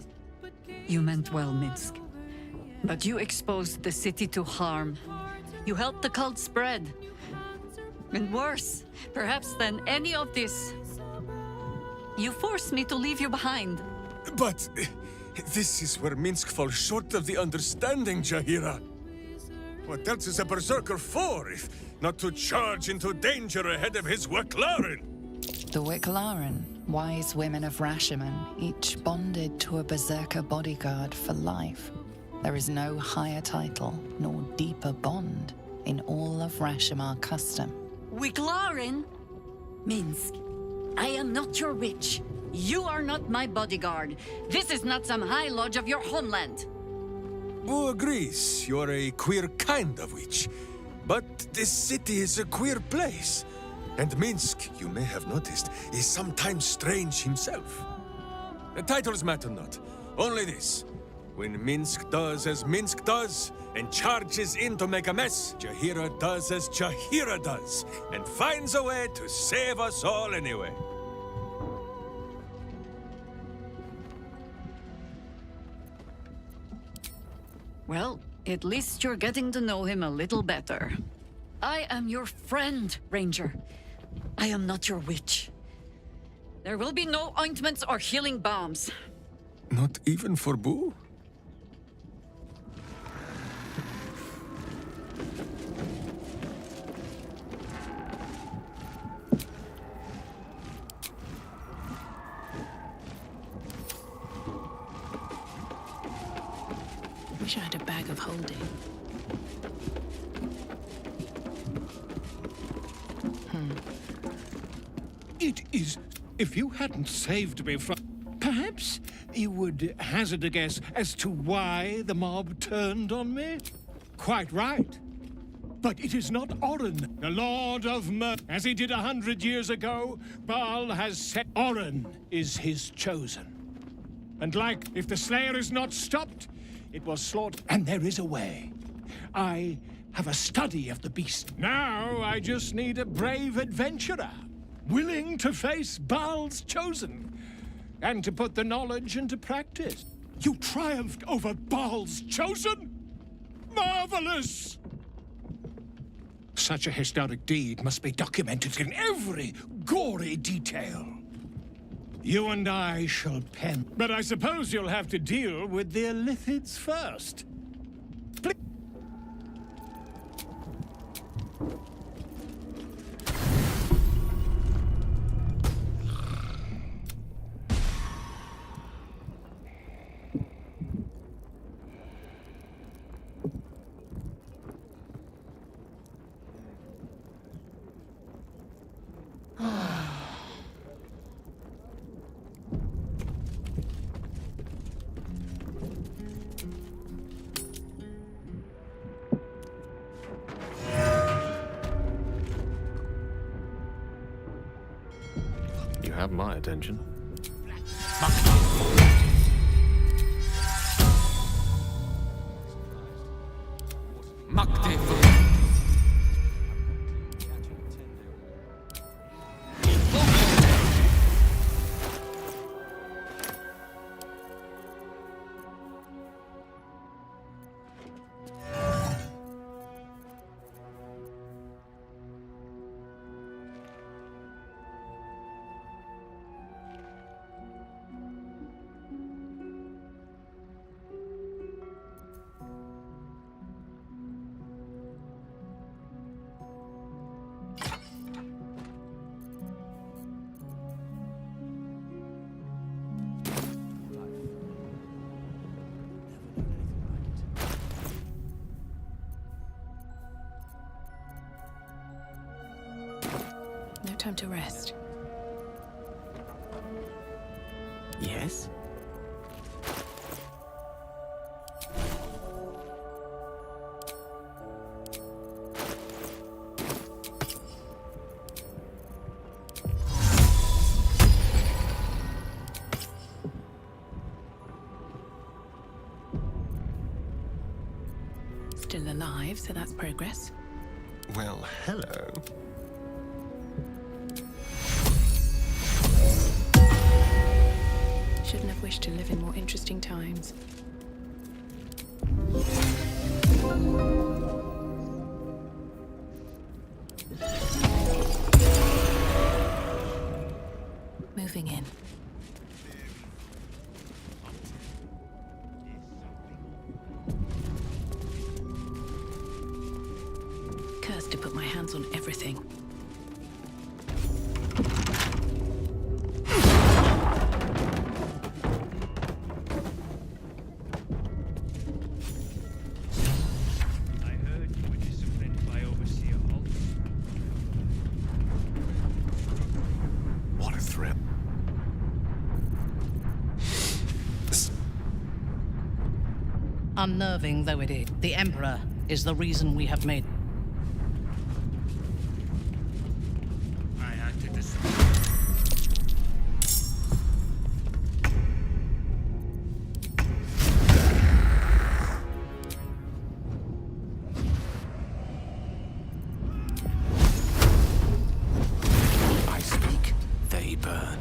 You meant well, Minsk. But you exposed the city to harm. You helped the cult spread. And worse, perhaps than any of this, you forced me to leave you behind. But this is where Minsk falls short of the understanding, Jaheira. What else is a berserker for, if not to charge into danger ahead of his Waclaren? The Wicklaren, wise women of Rashomon, each bonded to a berserker bodyguard for life. There is no higher title nor deeper bond in all of Rashomon custom. Wiclaren? Minsk, I am not your witch. You are not my bodyguard. This is not some high lodge of your homeland. Boo agrees you're a queer kind of witch. But this city is a queer place. And Minsk, you may have noticed, is sometimes strange himself. The titles matter not. Only this. When Minsk does as Minsk does, and charges in to make a mess, Jaheira does as Jaheira does, and finds a way to save us all anyway. Well, at least you're getting to know him a little better. I am your friend, Ranger. I am not your witch. There will be no ointments or healing balms. Not even for Boo? Wish I had a bag of holding. It is... If you hadn't saved me from... Perhaps you would hazard a guess as to why the mob turned on me? Quite right. But it is not Orin, the Lord of Murder. As he did 100 years ago, Baal has said Orin is his chosen. And like, if the Slayer is not stopped, it was slaughtered. And there is a way. I have a study of the beast. Now I just need a brave adventurer, willing to face Baal's chosen, and to put the knowledge into practice. You triumphed over Baal's chosen? Marvelous! Such a historic deed must be documented in every gory detail. You and I shall pen. But I suppose you'll have to deal with the Illithids first. Please. You have my attention. No time to rest. Yes? Still alive, so that's progress. Well, hello. Shouldn't have wished to live in more interesting times. Moving in. Cursed to put my hands on everything. Unnerving though it is, the Emperor is the reason we have made. I acted as... I speak, they burn.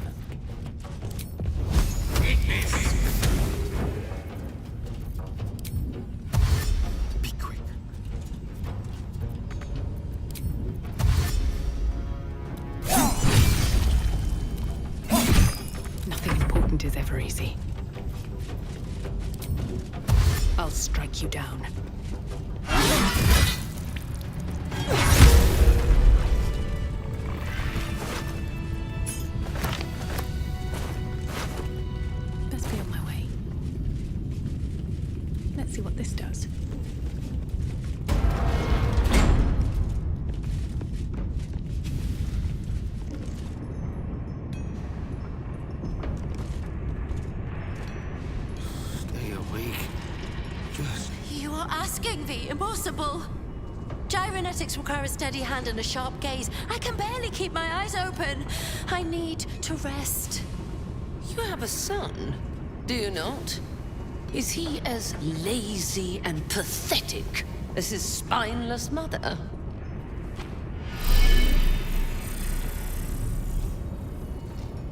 crazy. I'll strike you down. Best be on my way. Let's see what this does. You are asking the impossible. Gyrometics require a steady hand and a sharp gaze. I can barely keep my eyes open. I need to rest. You have a son, do you not? Is he as lazy and pathetic as his spineless mother?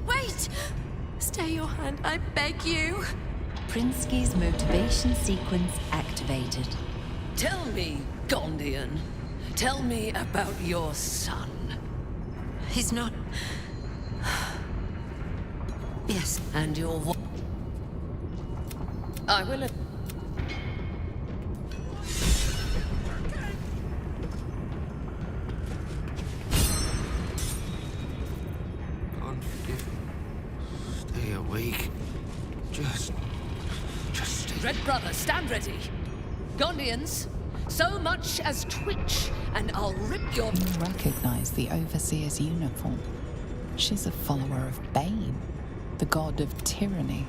Wait! Stay your hand, I beg you. Prinsky's motivation sequence activated. Tell me, Gondian. Tell me about your son. He's not... Yes. And your I will... Stay awake. Just stay. Red Brother, stand ready. Gondians, so much as twitch, and I'll rip your... You recognize the Overseer's uniform. She's a follower of Bane, the god of tyranny.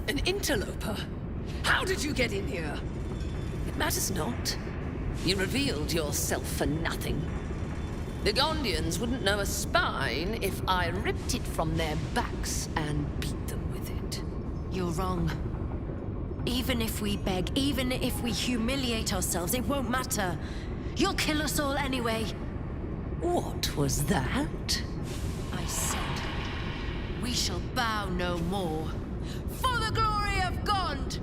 An interloper? How did you get in here? It matters not. You revealed yourself for nothing. The Gondians wouldn't know a spine if I ripped it from their backs and beat them with it. You're wrong. Even if we beg, even if we humiliate ourselves, it won't matter. You'll kill us all anyway. What was that? I said, we shall bow no more. For the glory of Gond!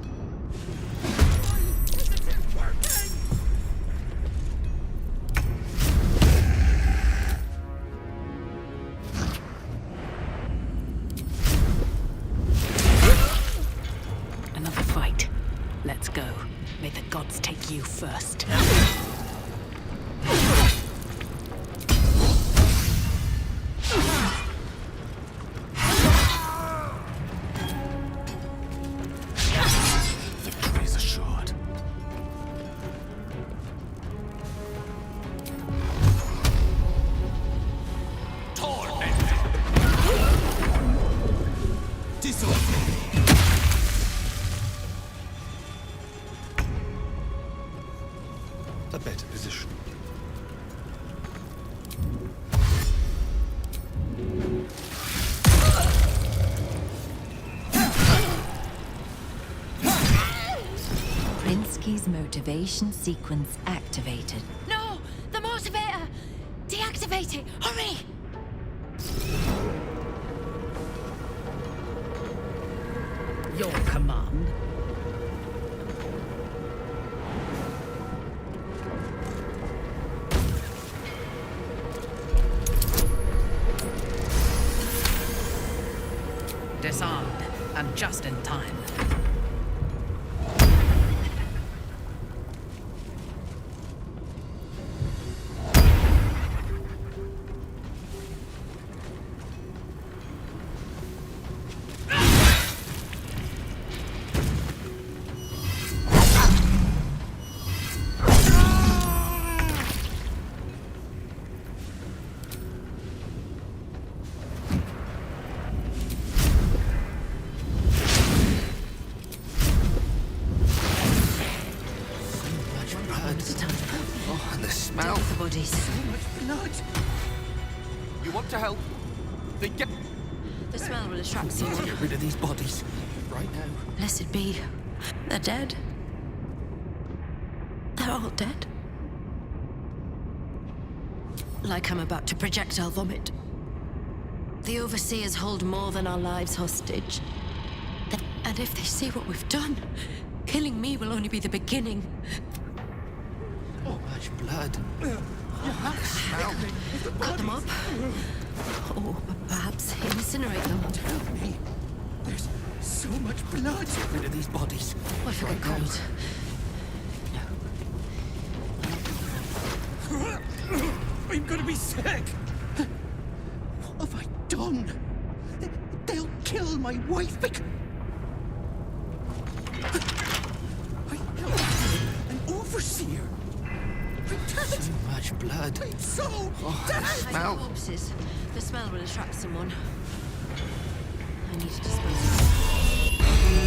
Another fight. Let's go. May the gods take you first. Victory is assured. A better position. Prinsky's motivation sequence activated. No! The motivator! Deactivate it! Hurry! Your command. Disarmed, and just in time. Oh, and the smell. The bodies. So much blood. You want to help? Then get The smell will attract someone. rid of these bodies. right now. Blessed be. They're dead. They're all dead. Like I'm about to projectile vomit. The Overseers hold more than our lives hostage. And if they see what we've done, killing me will only be the beginning. Oh, much blood. Oh, the smell. Cut them up. Or perhaps incinerate them. Tell me. There's so much blood. Get rid of these bodies. What if I get cold? I'm gonna be sick. What have I done? They'll kill my wife. I helped an overseer. So much blood. I'm so dead. Smell. Corpses. The smell will attract someone. I need to dispose of them. I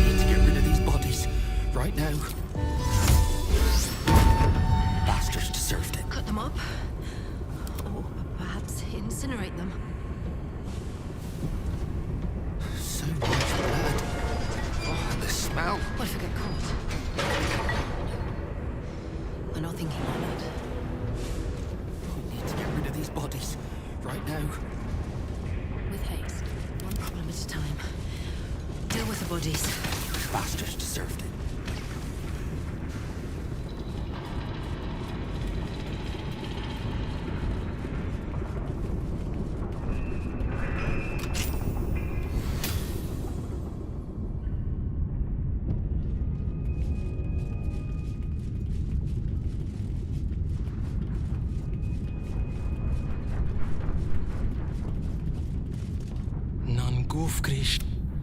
need to get rid of these bodies right now. Bastards deserved it. Cut them up. Or perhaps incinerate them. So much blood. Oh, the smell. What if I get caught? I'm not thinking like that. I need to get rid of these bodies right now. With haste. One problem at a time. Deal with the bodies. Bastards deserved it.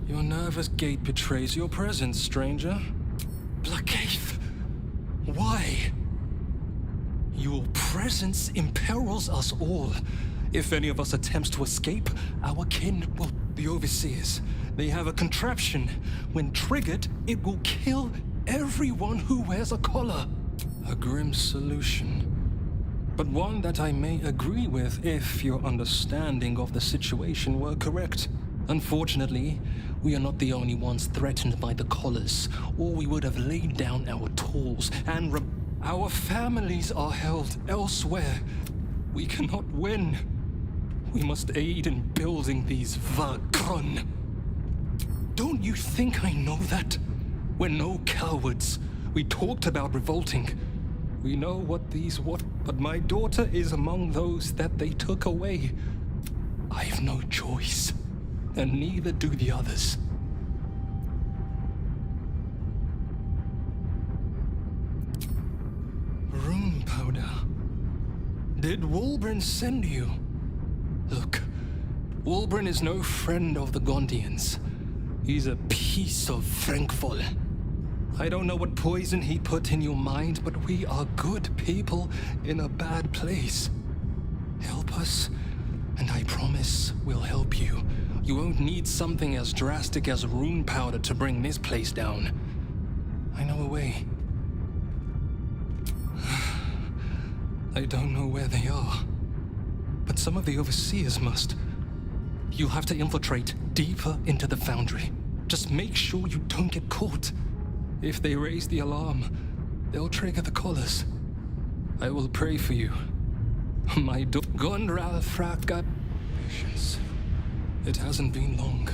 Your nervous gait betrays your presence, stranger. Blackheath, why? Your presence imperils us all. If any of us attempts to escape, our kin will... The Overseers, they have a contraption. When triggered, it will kill everyone who wears a collar. A grim solution. But one that I may agree with if your understanding of the situation were correct. Unfortunately, we are not the only ones threatened by the collars, or we would have laid down our tools and our families are held elsewhere. We cannot win. We must aid in building these Vakron. Don't you think I know that? We're no cowards. We talked about revolting. We know what but my daughter is among those that they took away. I've no choice. And neither do the others. Rune powder. Did Wulbren send you? Look, Wulbren is no friend of the Gondians. He's a piece of Frankfol. I don't know what poison he put in your mind, but we are good people in a bad place. Help us, and I promise we'll help you. You won't need something as drastic as rune powder to bring this place down. I know a way. I don't know where they are, but some of the Overseers must. You'll have to infiltrate deeper into the foundry. Just make sure you don't get caught. If they raise the alarm, they'll trigger the collars. I will pray for you. My Gondral Fraka. Patience. It hasn't been long.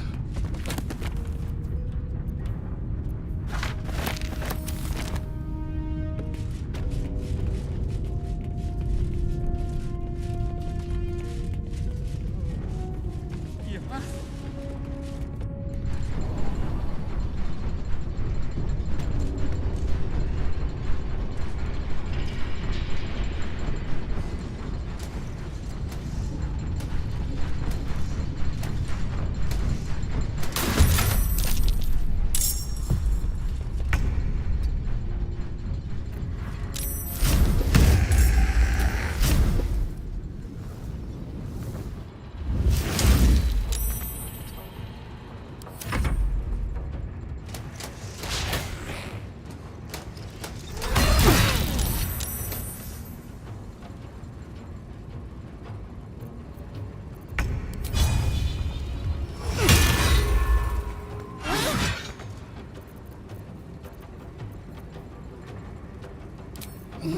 Gone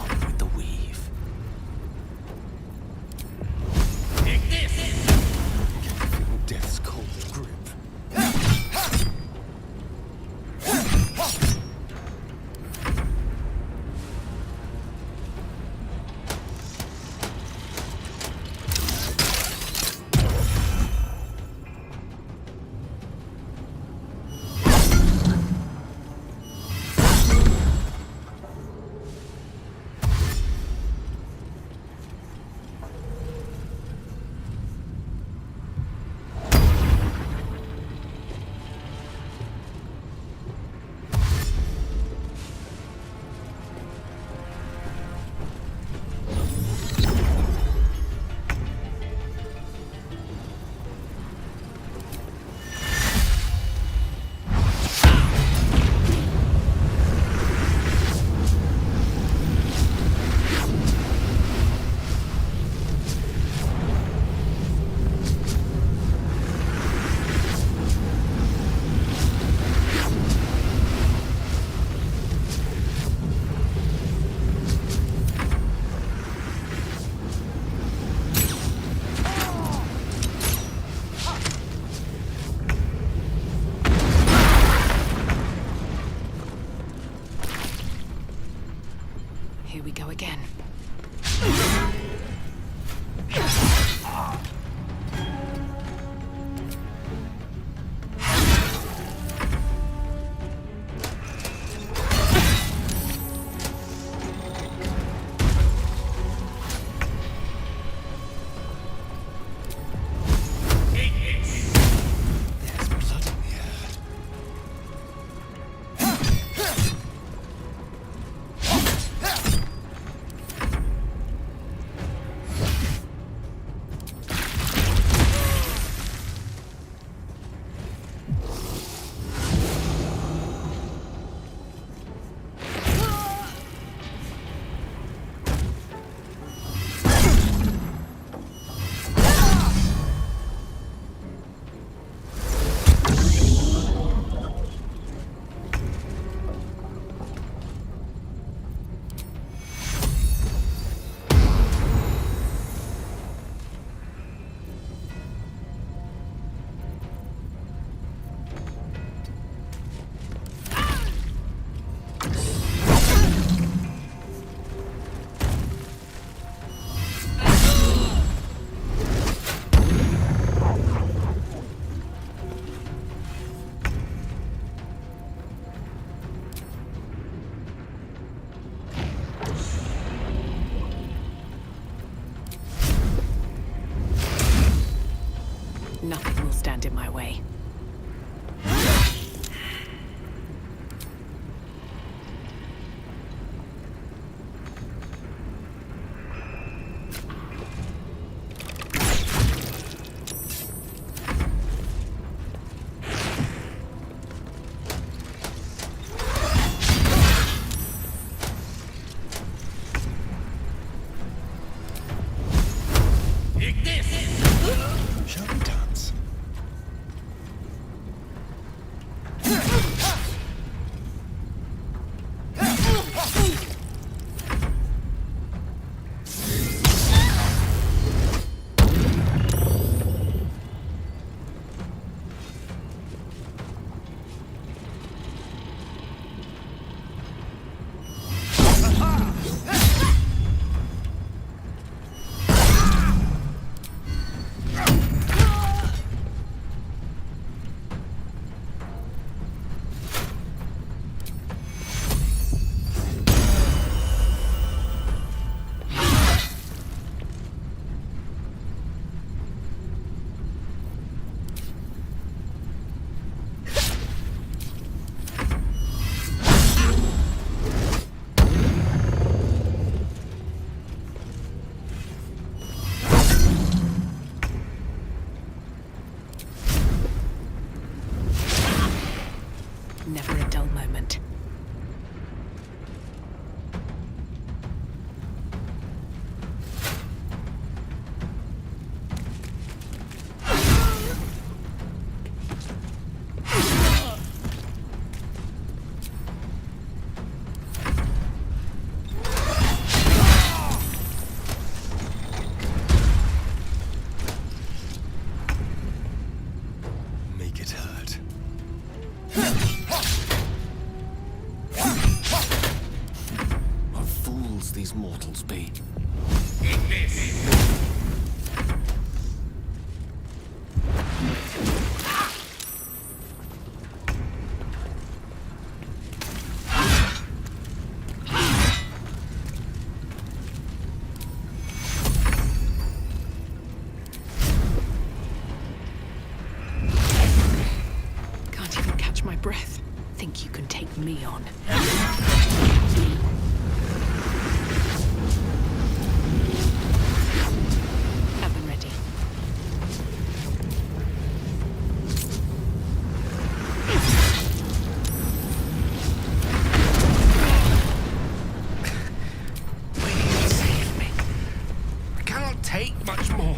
with the weave. Take this! Can you feel death's cold grip? Here we go again. There's blood in the air. Nothing will stand in my way. Take this! Shall we dance? Never a dull moment. rules be? Can't even catch my breath. Think you can take me on? Have them ready. Please save me. I cannot take much more.